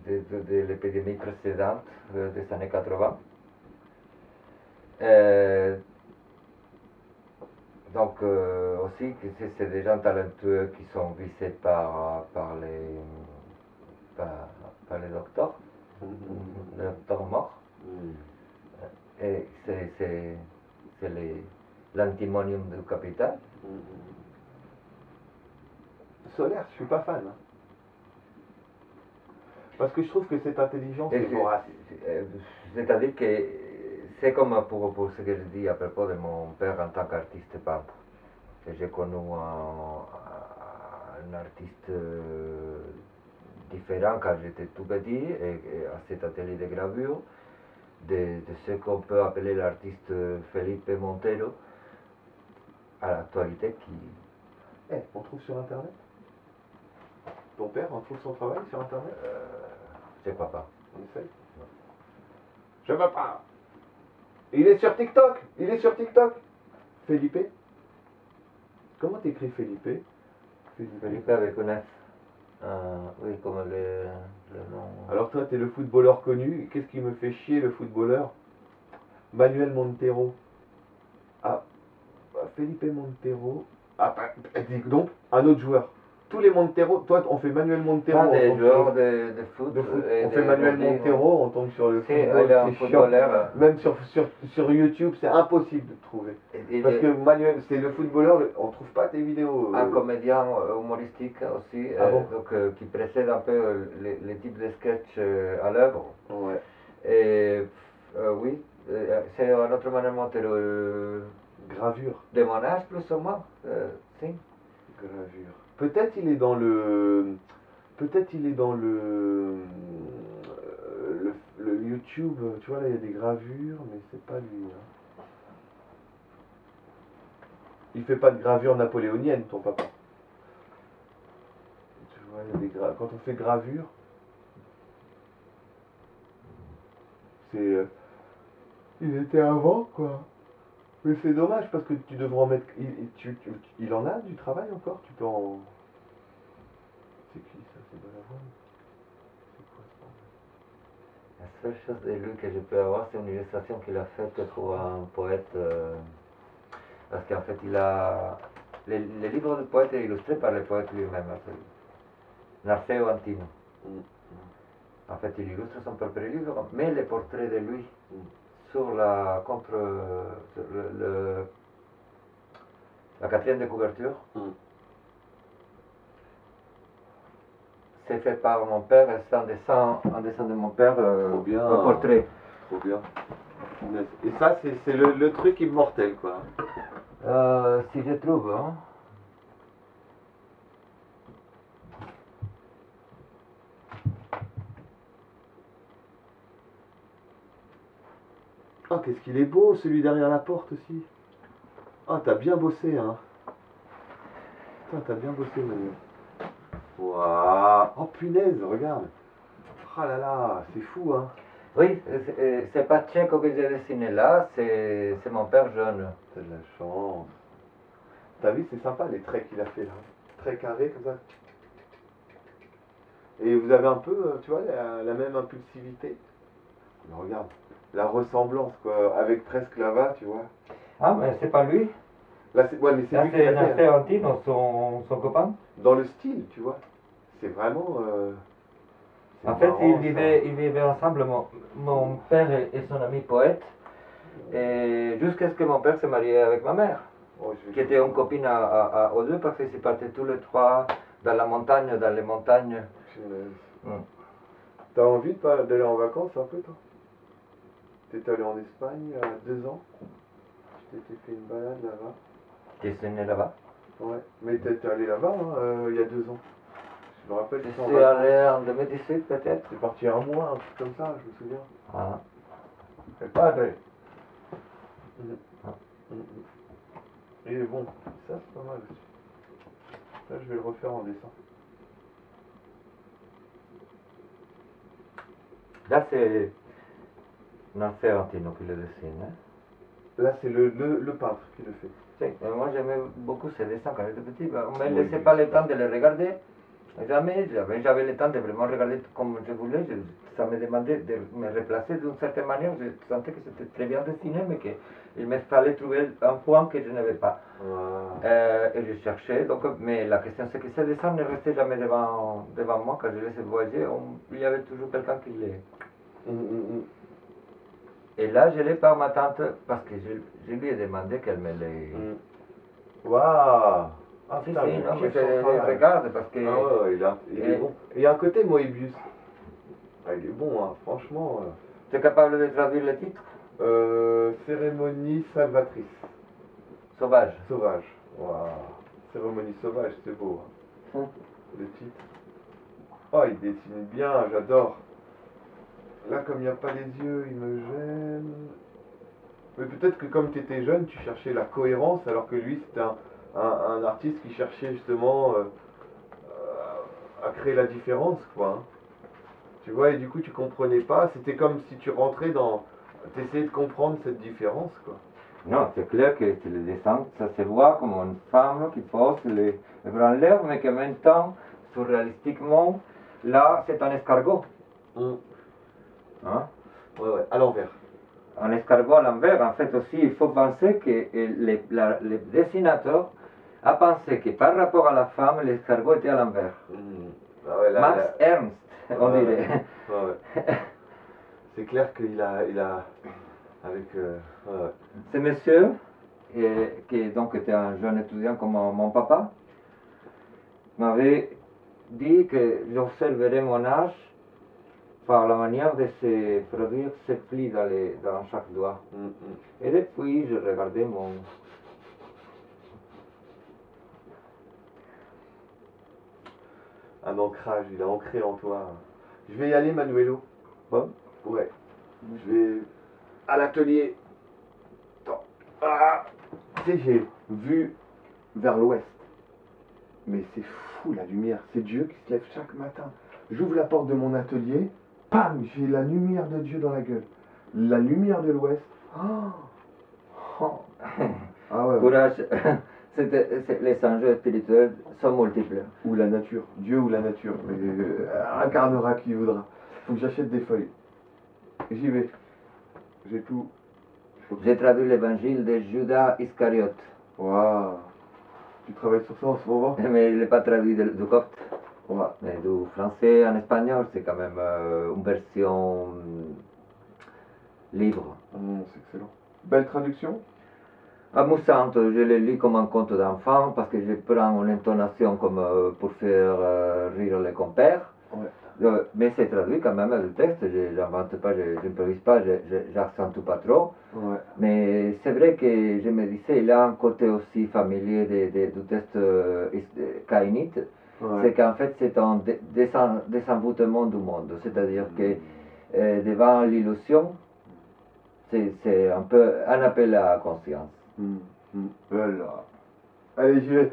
de l'épidémie précédente des années 80. Donc aussi, c'est des gens talentueux qui sont visés par les docteurs, les docteurs morts. Et c'est l'antimonium du capital. Solaire, je suis pas fan. Hein. Parce que je trouve que cette intelligence est vorace. C'est-à-dire que c'est comme pour ce que je dis à propos de mon père en tant qu'artiste peintre. J'ai connu un artiste différent quand j'étais tout petit et à cet atelier de gravure de ce qu'on peut appeler l'artiste Felipe Montero à l'actualité qui... On trouve sur internet? Ton père, on trouve son travail sur internet? Je crois pas. On essaye? Non. Je veux pas. Il est sur TikTok. Il est sur TikTok. Felipe? Comment t'écris Felipe? Felipe avec un F. Oui, comme le nom. Alors toi, t'es le footballeur connu. Qu'est-ce qui me fait chier, le footballeur? Manuel Montero. Ah, Felipe Montero. Ah, dis donc, un autre joueur. Tous les Montero, toi, on fait Manuel Montero. Pas des joueurs de foot. On fait Manuel Montero, on tombe sur le football, c'est chiant. Même sur YouTube, c'est impossible de trouver. Parce que Manuel, c'est le footballeur, on trouve pas tes vidéos. Un comédien humoristique aussi, donc, qui précède un peu les types de sketchs à l'œuvre. Ouais. Et oui, c'est un autre Manuel Montero. Gravure. De mon âge, plus ou moins. Si. Gravure. Peut-être il est dans le. Peut-être il est dans le YouTube. Tu vois, là, il y a des gravures, mais c'est pas lui. Hein. Il fait pas de gravure napoléonienne, ton papa. Tu vois, il y a des quand on fait gravure, c'est. Il était avant, quoi. Mais c'est dommage parce que tu devrais en mettre. Il en a du travail encore. Tu peux en. C'est qui ça? C'est Balavoine? C'est quoi ce bordel? La seule chose de lui que je peux avoir, c'est une illustration qu'il a faite pour un poète. Parce qu'en fait, il a. Les livres de poète est illustré par le poète lui-même, Narceo Antino. En fait, il illustre son propre livre, mais les portraits de lui sur la contre sur la quatrième de couverture, c'est fait par mon père, c'est un dessin de mon père, Trop bien. un portrait. Trop bien. Et ça, c'est le truc immortel, quoi. Si je trouve, hein. Oh, qu'est-ce qu'il est beau, celui derrière la porte aussi. Oh, t'as bien bossé, hein. Putain, t'as bien bossé, Manu. Waouh. Oh, punaise, regarde. Ah là là, c'est fou, hein. Oui, c'est pas Tchéco que j'ai dessiné là, c'est mon père jeune. T'as de la chance. T'as vu, c'est sympa les traits qu'il a fait là. Traits carrés comme ça. Et vous avez un peu, tu vois, la même impulsivité. Mais regarde, la ressemblance, quoi, avec presque Lava, tu vois. Ah, mais c'est pas lui. Là, c'est ouais, mais c'est Là, lui qui c'est l'a fait. Narceo Antino, son copain. Dans le style, tu vois. C'est vraiment. C'est En fait, marrant, ils vivaient ensemble, mon père et son ami poète, et jusqu'à ce que mon père se marie avec ma mère, Oh, qui était une copine aux deux, parce qu'ils partaient tous les trois dans la montagne, dans les montagnes. T'as envie d'aller en vacances un peu, toi? T'étais allé en Espagne à 2 ans. Tu t'étais fait une balade là-bas. Qui est né là-bas. Ouais, mais t'es allé là-bas il y a 2 ans. Je me rappelle, Je t'étais en suis vacances. allé en 2018 peut-être. T'es parti un mois, un truc comme ça, je me souviens. Ah. C'est pas vrai. Et bon, ça c'est pas mal aussi. Ça, je vais le refaire en dessin. Là, c'est Narceo Antino qui le dessine. Hein. Là, c'est le peintre qui le fait. Sí, moi j'aimais beaucoup ces dessins quand j'étais petit. On ne me Oui, laissait pas le temps de les regarder. Jamais, j'avais le temps de vraiment regarder comme je voulais. Ça me demandait de me replacer d'une certaine manière. Je sentais que c'était très bien dessiné, mais qu'il me fallait trouver un point que je n'avais pas. Et je cherchais. Donc, mais la question c'est que ces dessins ne restaient jamais devant moi. Quand je les voyageais, il y avait toujours quelqu'un qui les... Et là, je l'ai par ma tante parce que je lui ai demandé qu'elle me les... Waouh. Ah Si, putain, si, je non, mais kiffe son je travail. regarde parce que... Ah ouais, il est bon. Et il y a un côté Moebius. Ah, il est bon, hein, franchement. Tu es capable de traduire le titre? Cérémonie salvatrice. Sauvage. Sauvage. Waouh. Cérémonie sauvage, c'est beau. Hein. Le titre. Oh, il dessine bien, j'adore. Là, comme il n'y a pas les yeux, il me gêne. Mais peut-être que comme tu étais jeune, tu cherchais la cohérence, alors que lui, c'était un artiste qui cherchait justement à créer la différence, quoi. Hein. Tu vois, et du coup, tu comprenais pas. C'était comme si tu rentrais dans... T'essayais de comprendre cette différence, quoi. Non, c'est clair que le dessin, ça se voit comme une femme qui pose les bras en l'air, mais qu'en même temps, surréalistiquement, là, c'est un escargot. Hein? Ouais, ouais, à l'envers. Un escargot à l'envers, en fait aussi, il faut penser que le dessinateur a pensé que par rapport à la femme, l'escargot était à l'envers. Ah ouais, Max Ernst, on dirait. Ouais. C'est clair qu'il a avec... ouais. Ce monsieur, qui donc était un jeune étudiant comme mon papa, m'avait dit que j'observerais mon âge par la manière de se produire ces plis dans chaque doigt. Et depuis, je regardais mon... Un ancrage, il a ancré en toi. Je vais y aller, Manuelo. Bon. Ouais. Je vais à l'atelier. Attends. Ah, tu sais, j'ai vu vers l'ouest. Mais c'est fou la lumière. C'est Dieu qui se lève chaque matin. J'ouvre la porte de mon atelier. Pam, j'ai la lumière de Dieu dans la gueule. La lumière de l'ouest. Oh. Ah ouais. Courage, les enjeux spirituels sont multiples. Ou la nature, Dieu ou la nature, mais incarnera qui voudra. Faut que j'achète des feuilles. J'y vais. J'ai tout. J'ai traduit l'évangile de Judas Iscariote. Waouh. Tu travailles sur ça en ce moment? Mais il n'est pas traduit du copte. Ouais. Mais du français en espagnol, c'est quand même une version libre. C'est excellent. Belle traduction? Amusante, je le lis comme un conte d'enfant parce que je prends une intonation comme pour faire rire les compères. Ouais. Mais c'est traduit quand même le texte, je n'invente pas, je n'improvise pas, je n'accentue pas trop. Ouais. Mais c'est vrai que je me disais, il a un côté aussi familier du texte caïnite. Ouais. C'est qu'en fait c'est un désenvoûtement du monde, c'est-à-dire que devant l'illusion, c'est un peu un appel à la conscience. Voilà. Allez, j'y vais.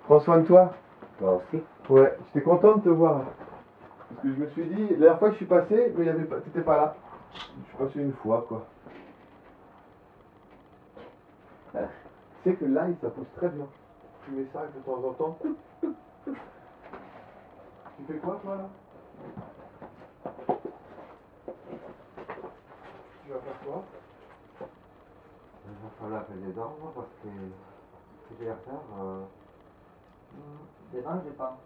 Prends soin de toi. Toi aussi? Ouais, j'étais content de te voir. Parce que je me suis dit, la dernière fois que je suis passé, mais t'étais pas là. Je suis passé une fois, quoi. Tu sais que l'ail, ça pousse très bien. Tu mets ça de temps en temps. Tu fais quoi, toi, là? Tu vas faire quoi? Il va falloir que je dorme parce que ce que j'ai à faire, demain je pars.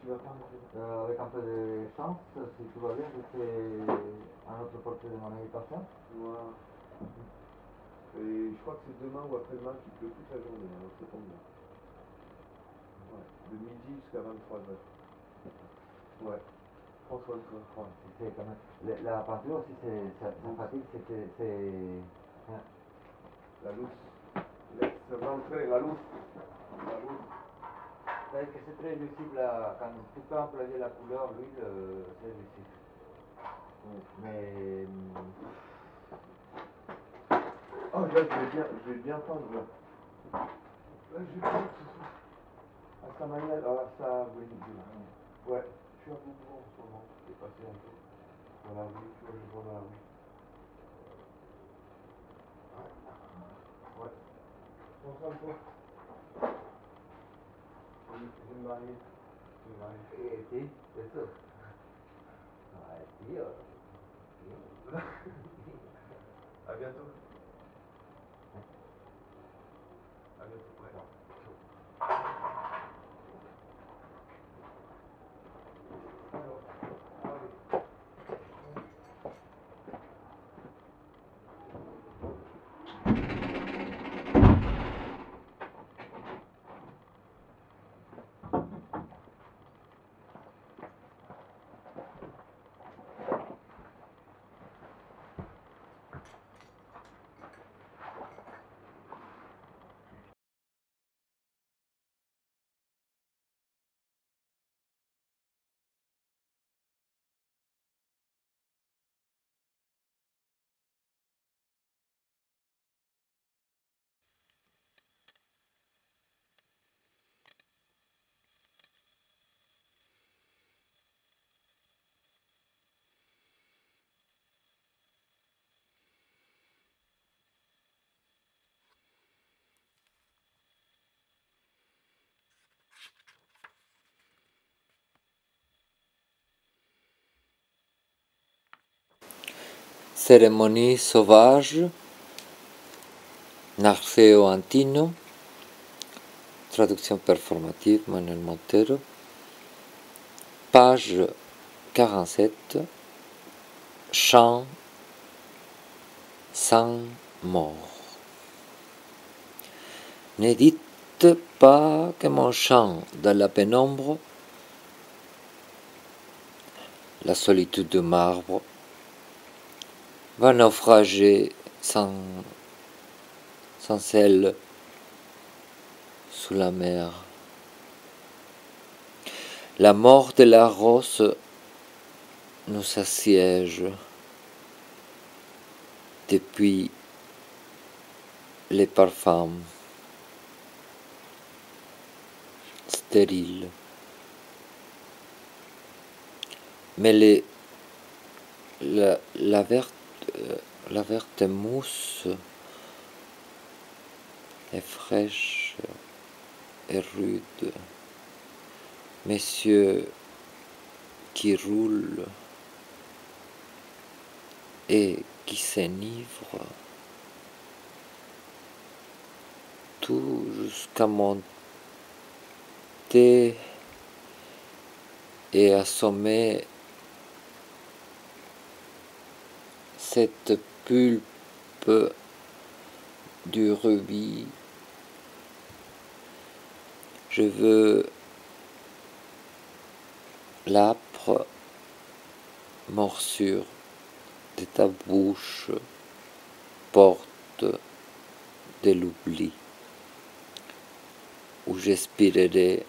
Tu vas pas manger. Avec un peu de chance, si tout va bien, je fais un autre portrait de mon invitation. Wow. Et je crois que c'est demain ou après-demain qu'il pleut toute la journée, alors ça tombe bien. Ouais, de midi jusqu'à 23h. Ouais, prends soin de toi. Ouais, c'est quand même. La peinture aussi, ça fatigue, c'est. La luz. Laisse rentrer la luz. La luz. Parce que c'est très visible quand tu peux employer la couleur, l'huile, c'est visible. Mais. Oh là, je vais bien peindre là. Là, je vais peindre ce soir. À sa manière, ça, oui. Ouais, je suis un peu bourré en ce moment. Je vais passer un peu dans la rue, tu vois, je vois dans la rue. Ouais. Prends soin de toi. Je vais me marier. Je vais me marier. Sí, eso. Ay, tío. À bientôt. À bientôt. Ouais. Alors, allez. Cérémonie sauvage, Narceo Antino, traduction performative, Manuel Montero, page 47, chant sans mort. Ne dites pas que mon chant dans la pénombre, la solitude de marbre, va naufrager sans elle sous la mer. La mort de la rose nous assiège depuis les parfums stériles. Mais la La verte mousse est fraîche et rude. Messieurs qui roulent et qui s'enivrent, tout jusqu'à monter et assommer cette pulpe du rubis. Je veux l'âpre morsure de ta bouche, porte de l'oubli, où j'expirerai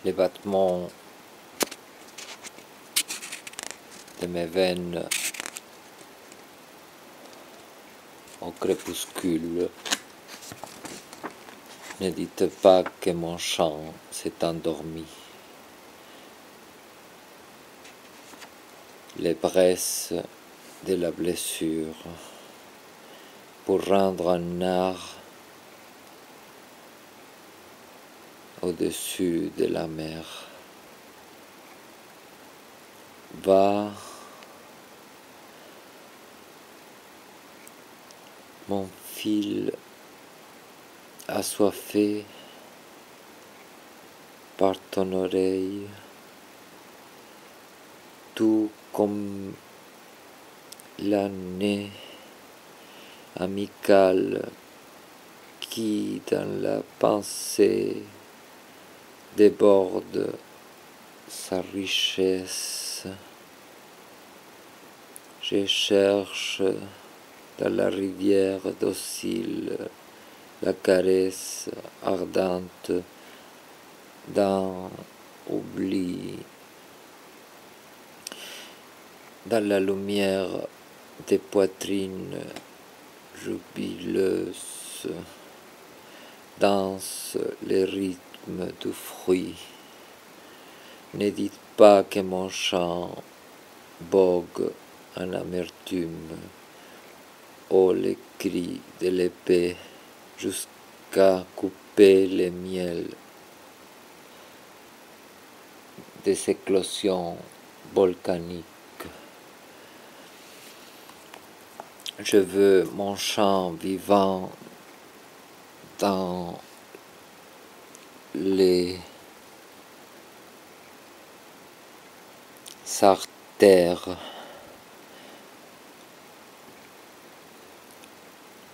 les battements de mes veines au crépuscule. Ne dites pas que mon chant s'est endormi. Les braises de la blessure pour rendre un art au-dessus de la mer. Va, mon fil assoiffé par ton oreille, tout comme l'année amicale qui, dans la pensée, déborde sa richesse. Je cherche dans la rivière docile la caresse ardente d'un oubli, dans la lumière des poitrines jubileuses, danse le rythme du fruit. Ne dites pas que mon chant vogue en amertume, ô les cris de l'épée, jusqu'à couper le miel des éclosions volcaniques. Je veux mon chant vivant dans les artères,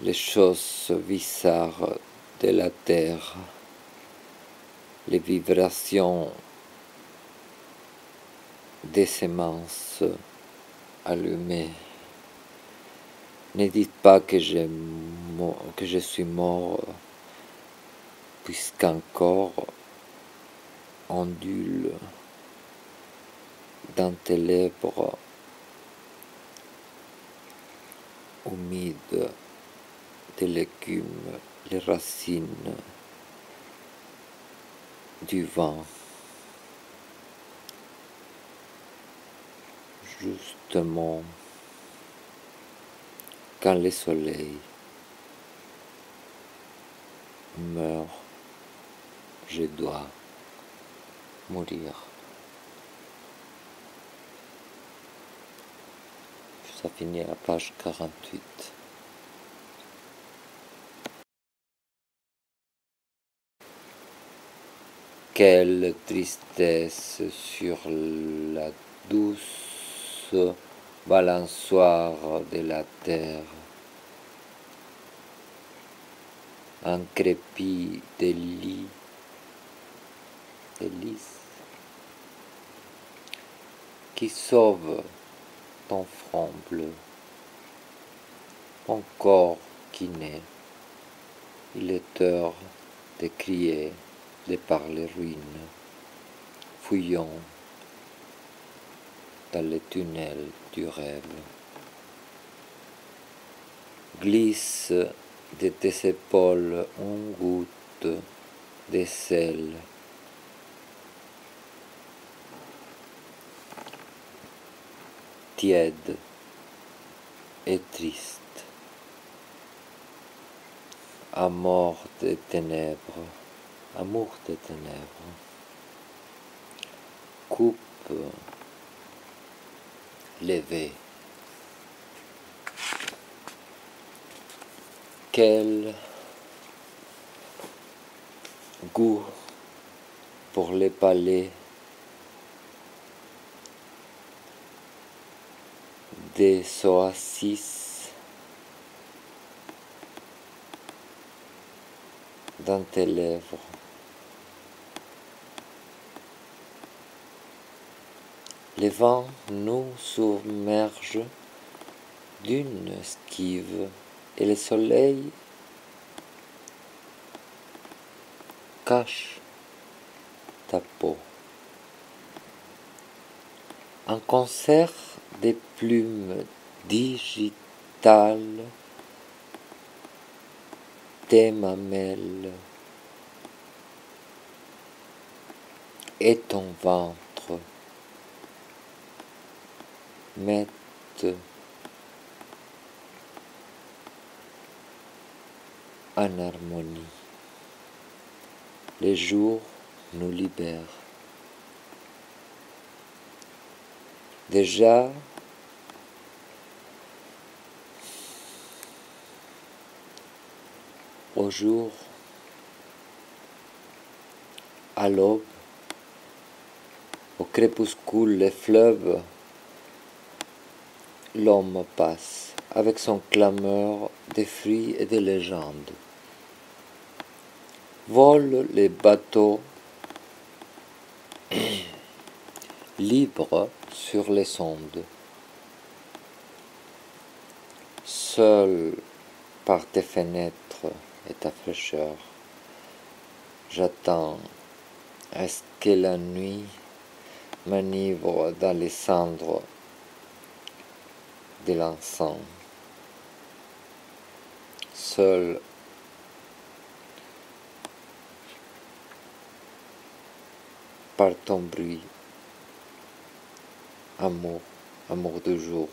les choses bizarres de la terre, les vibrations des semences allumées. Ne dites pas que je suis mort, puisqu'encore ondule dans tes lèvres humides de l'écume, les racines du vent. Justement, quand le soleil meurt, je dois mourir. Ça finit à la page 48. Quelle tristesse sur la douce balançoire de la terre, un crépi de lys qui sauve ton front bleu, mon corps qui naît. Il est heure de crier de par les ruines, fouillons dans les tunnels du rêve. Glisse de tes épaules une goutte de sel tiède et triste. Amour des ténèbres, coupe levée. Quel goût pour les palais des oasis dans tes lèvres. Le vent nous submerge d'une esquive et le soleil cache ta peau. Un concert de plumes digitales, tes mamelles et ton ventre mettent en harmonie. Les jours nous libèrent. Déjà, au jour, à l'aube, au crépuscule, les fleuves, l'homme passe avec son clameur de fruits et de légendes. Volent les bateaux libres sur les ondes. Seul par tes fenêtres et ta fraîcheur, j'attends à ce que la nuit m'enivre dans les cendres de l'encens. Seul par ton bruit, amour, amour du jour,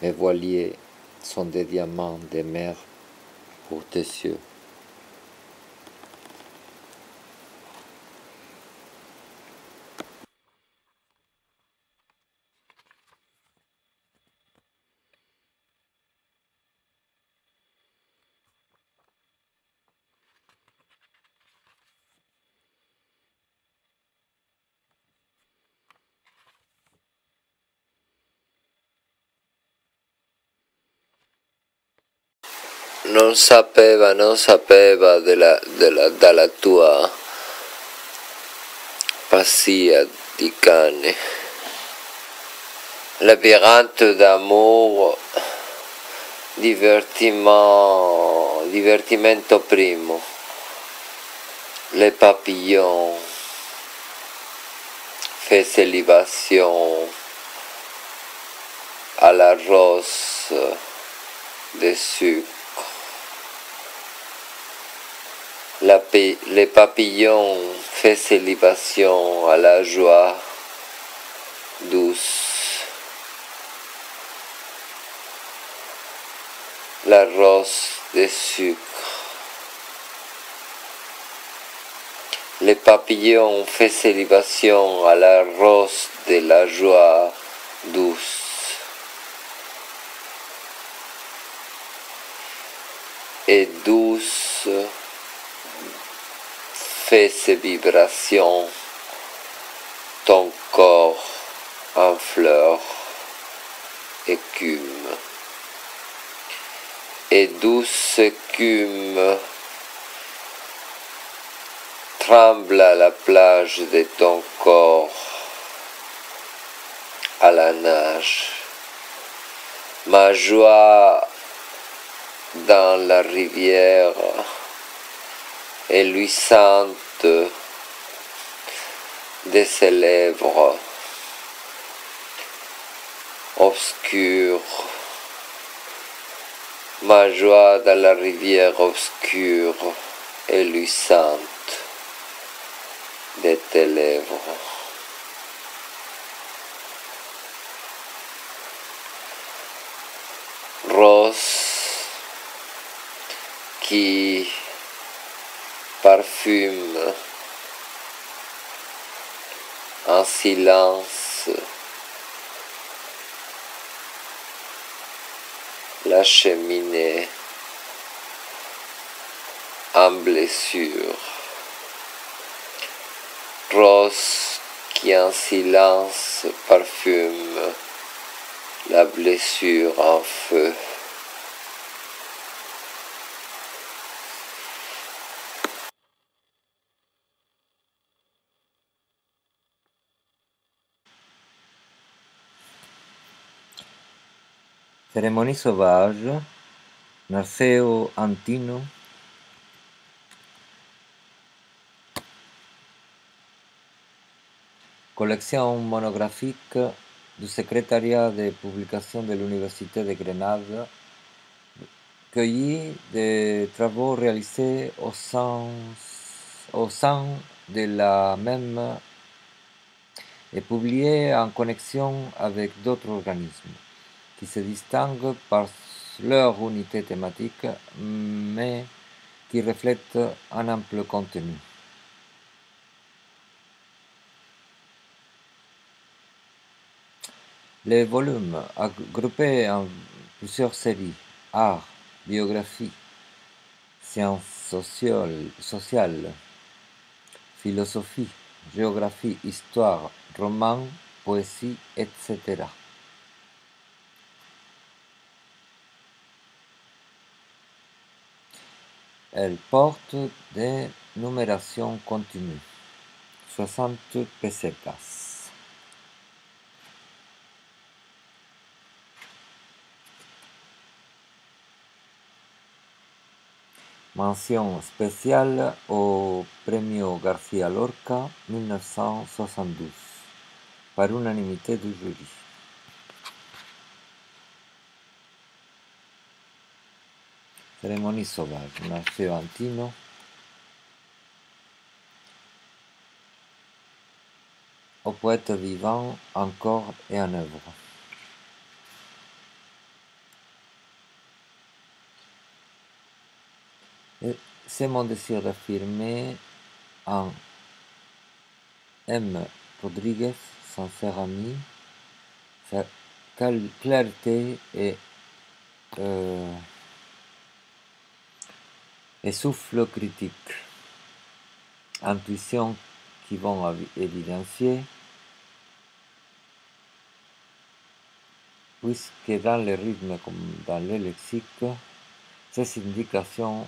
mes voiliers sont des diamants des mers pour tes yeux. Non sapeva della tua pazzia di cane, labyrinthe d'amour, divertimento primo, les papillons, fait libation à la rose de sucre. Les papillons fait libation à la joie douce. La rose de sucre. Les papillons fait libation à la rose de la joie douce. Et douce fait ses vibrations, ton corps en fleurs, écume. Et douce écume tremble à la plage de ton corps, à la nage. Ma joie dans la rivière et luisante de ses lèvres obscures. Ma joie dans la rivière obscure et luisante de tes lèvres. rose qui parfume en silence la cheminée en blessure, rose qui en silence parfume la blessure en feu. Cérémonie sauvage, Narceo Antino, collection monographique du secrétariat de publication de l'Université de Grenade, cueilli des travaux réalisés au sein de la même et publiés en connexion avec d'autres organismes qui se distinguent par leur unité thématique, mais qui reflètent un ample contenu. Les volumes, groupés en plusieurs séries, art, biographie, sciences sociales, philosophie, géographie, histoire, roman, poésie, etc. Elle porte des numérations continues, 60 pesetas. Mention spéciale au Premio García Lorca 1972, par unanimité du jury. Cérémonie sauvage, Narceo Antino. Au poète vivant, encore et en œuvre. Et c'est mon désir d'affirmer en M. Rodriguez, sincère ami, sa clarté et souffle critique, intuition qui vont évidencier, puisque dans le rythme comme dans le lexique, ces indications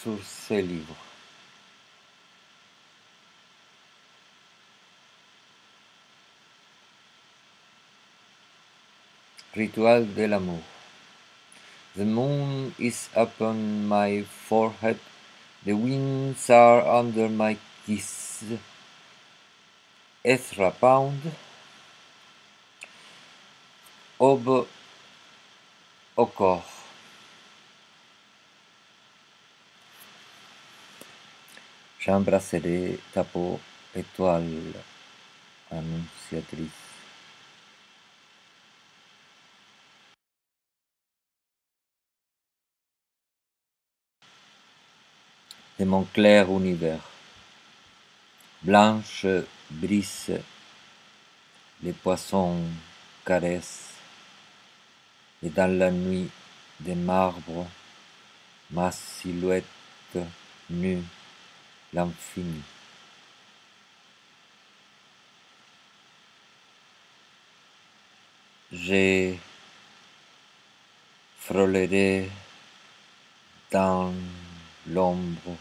sur ces livres. Ritual de l'amour. The moon is upon my forehead, the winds are under my kiss. Ezra Pound, aube au corps. J'embrasserai ta peau, étoile annonciatrice. De mon clair univers. Blanche brise, les poissons caressent, et dans la nuit des marbres, ma silhouette nue, l'infini. Je frôlerai dans l'ombre,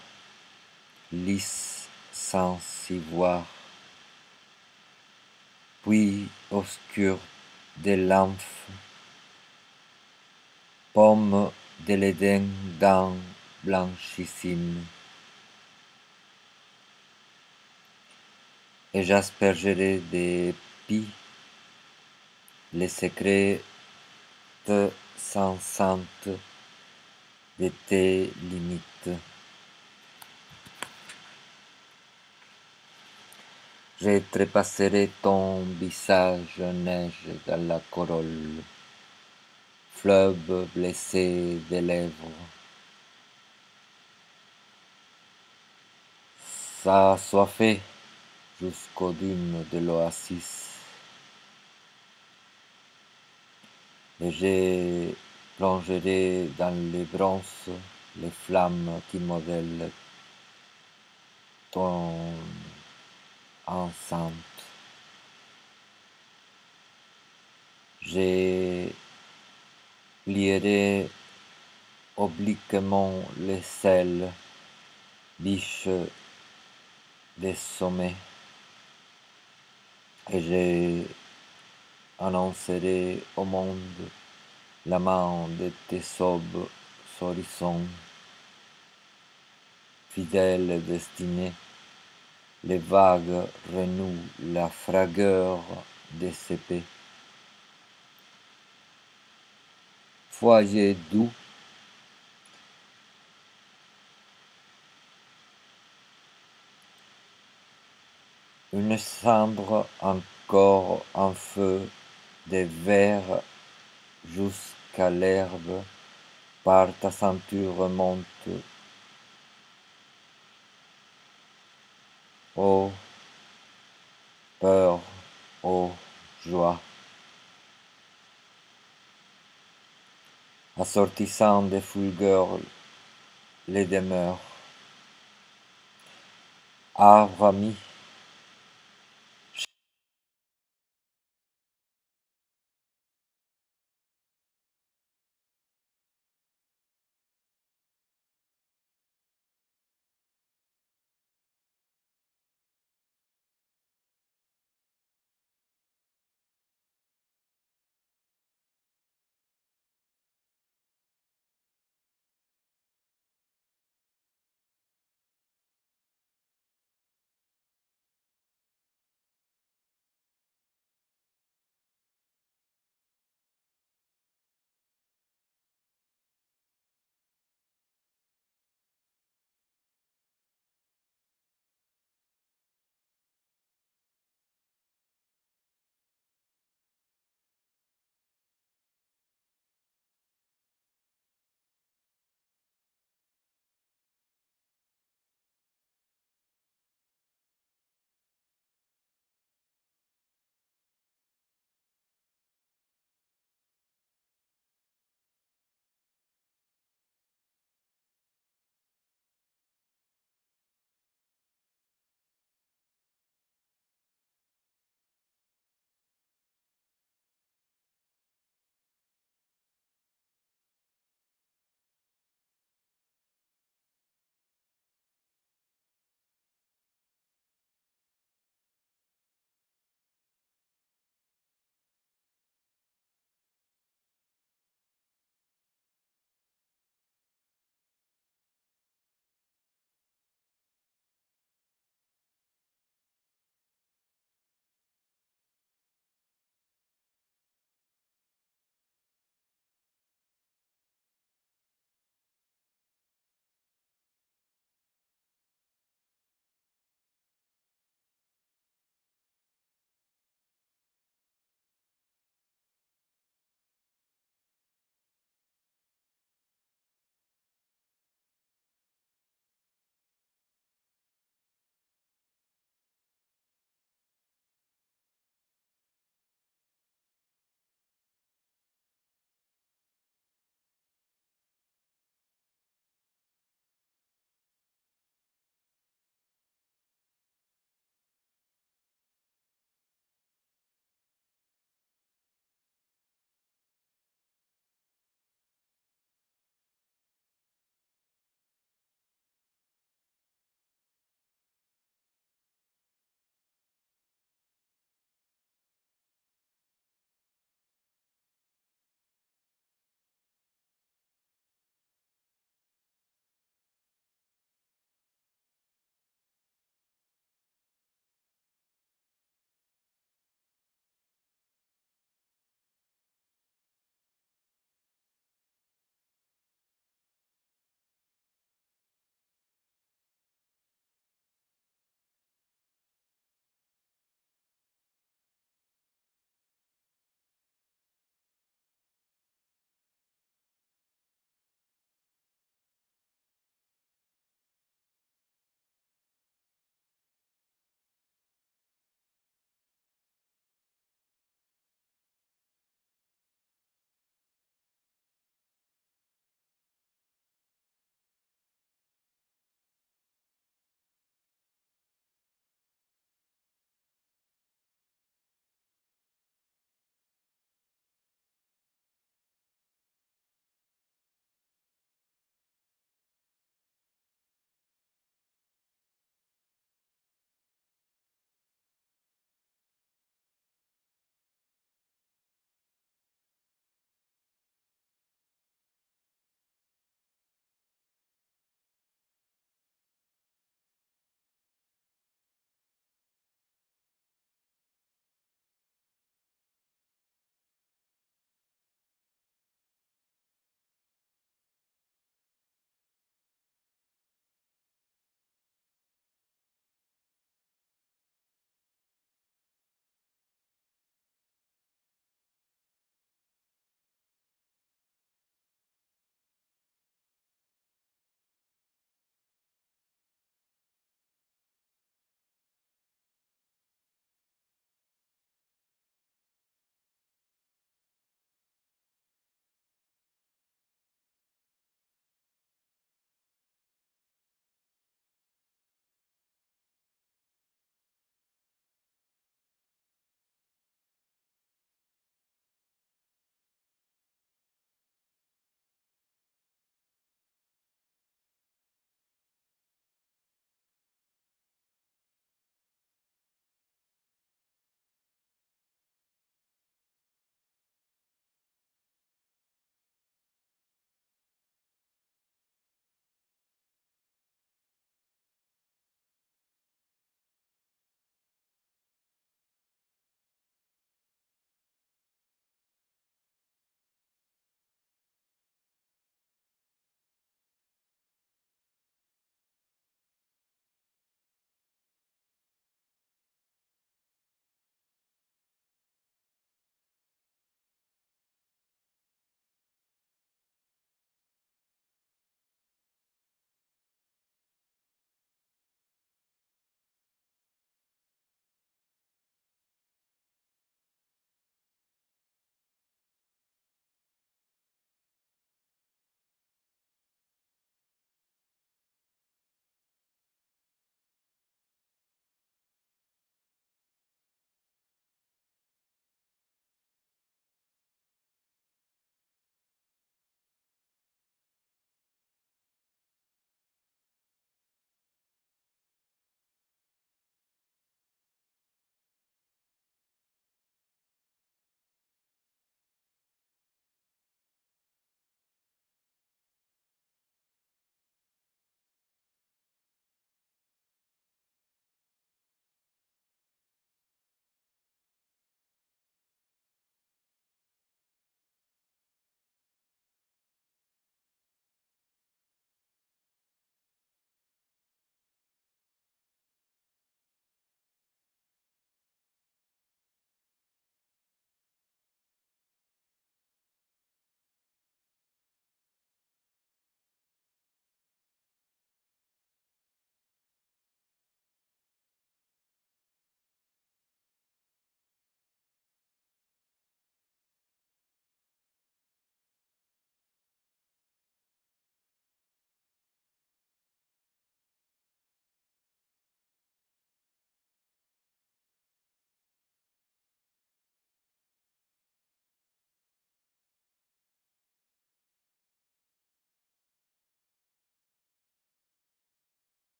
lisse sans s'y voir, puis obscure des lymphes, pomme de l'Éden d'un blanchissime. Et j'aspergerai des pis les secrets sensantes de tes limites. Je trépasserai ton visage neige dans la corolle, fleuve blessé des lèvres. Ça soifé jusqu'aux dunes de l'oasis. Et je plongerai dans les bronzes les flammes qui modèlent ton enceinte. Je plierai obliquement les selles, biches des sommets, et je annoncerai au monde la main de tes sobres horizons, fidèle destinée. Les vagues renouent la fragueur des épées. Foyer doux, une cendre encore en feu, des vers jusqu'à l'herbe, par ta ceinture remonte. Ô peur, ô joie, assortissant des fulgures les demeures. Arbre ami,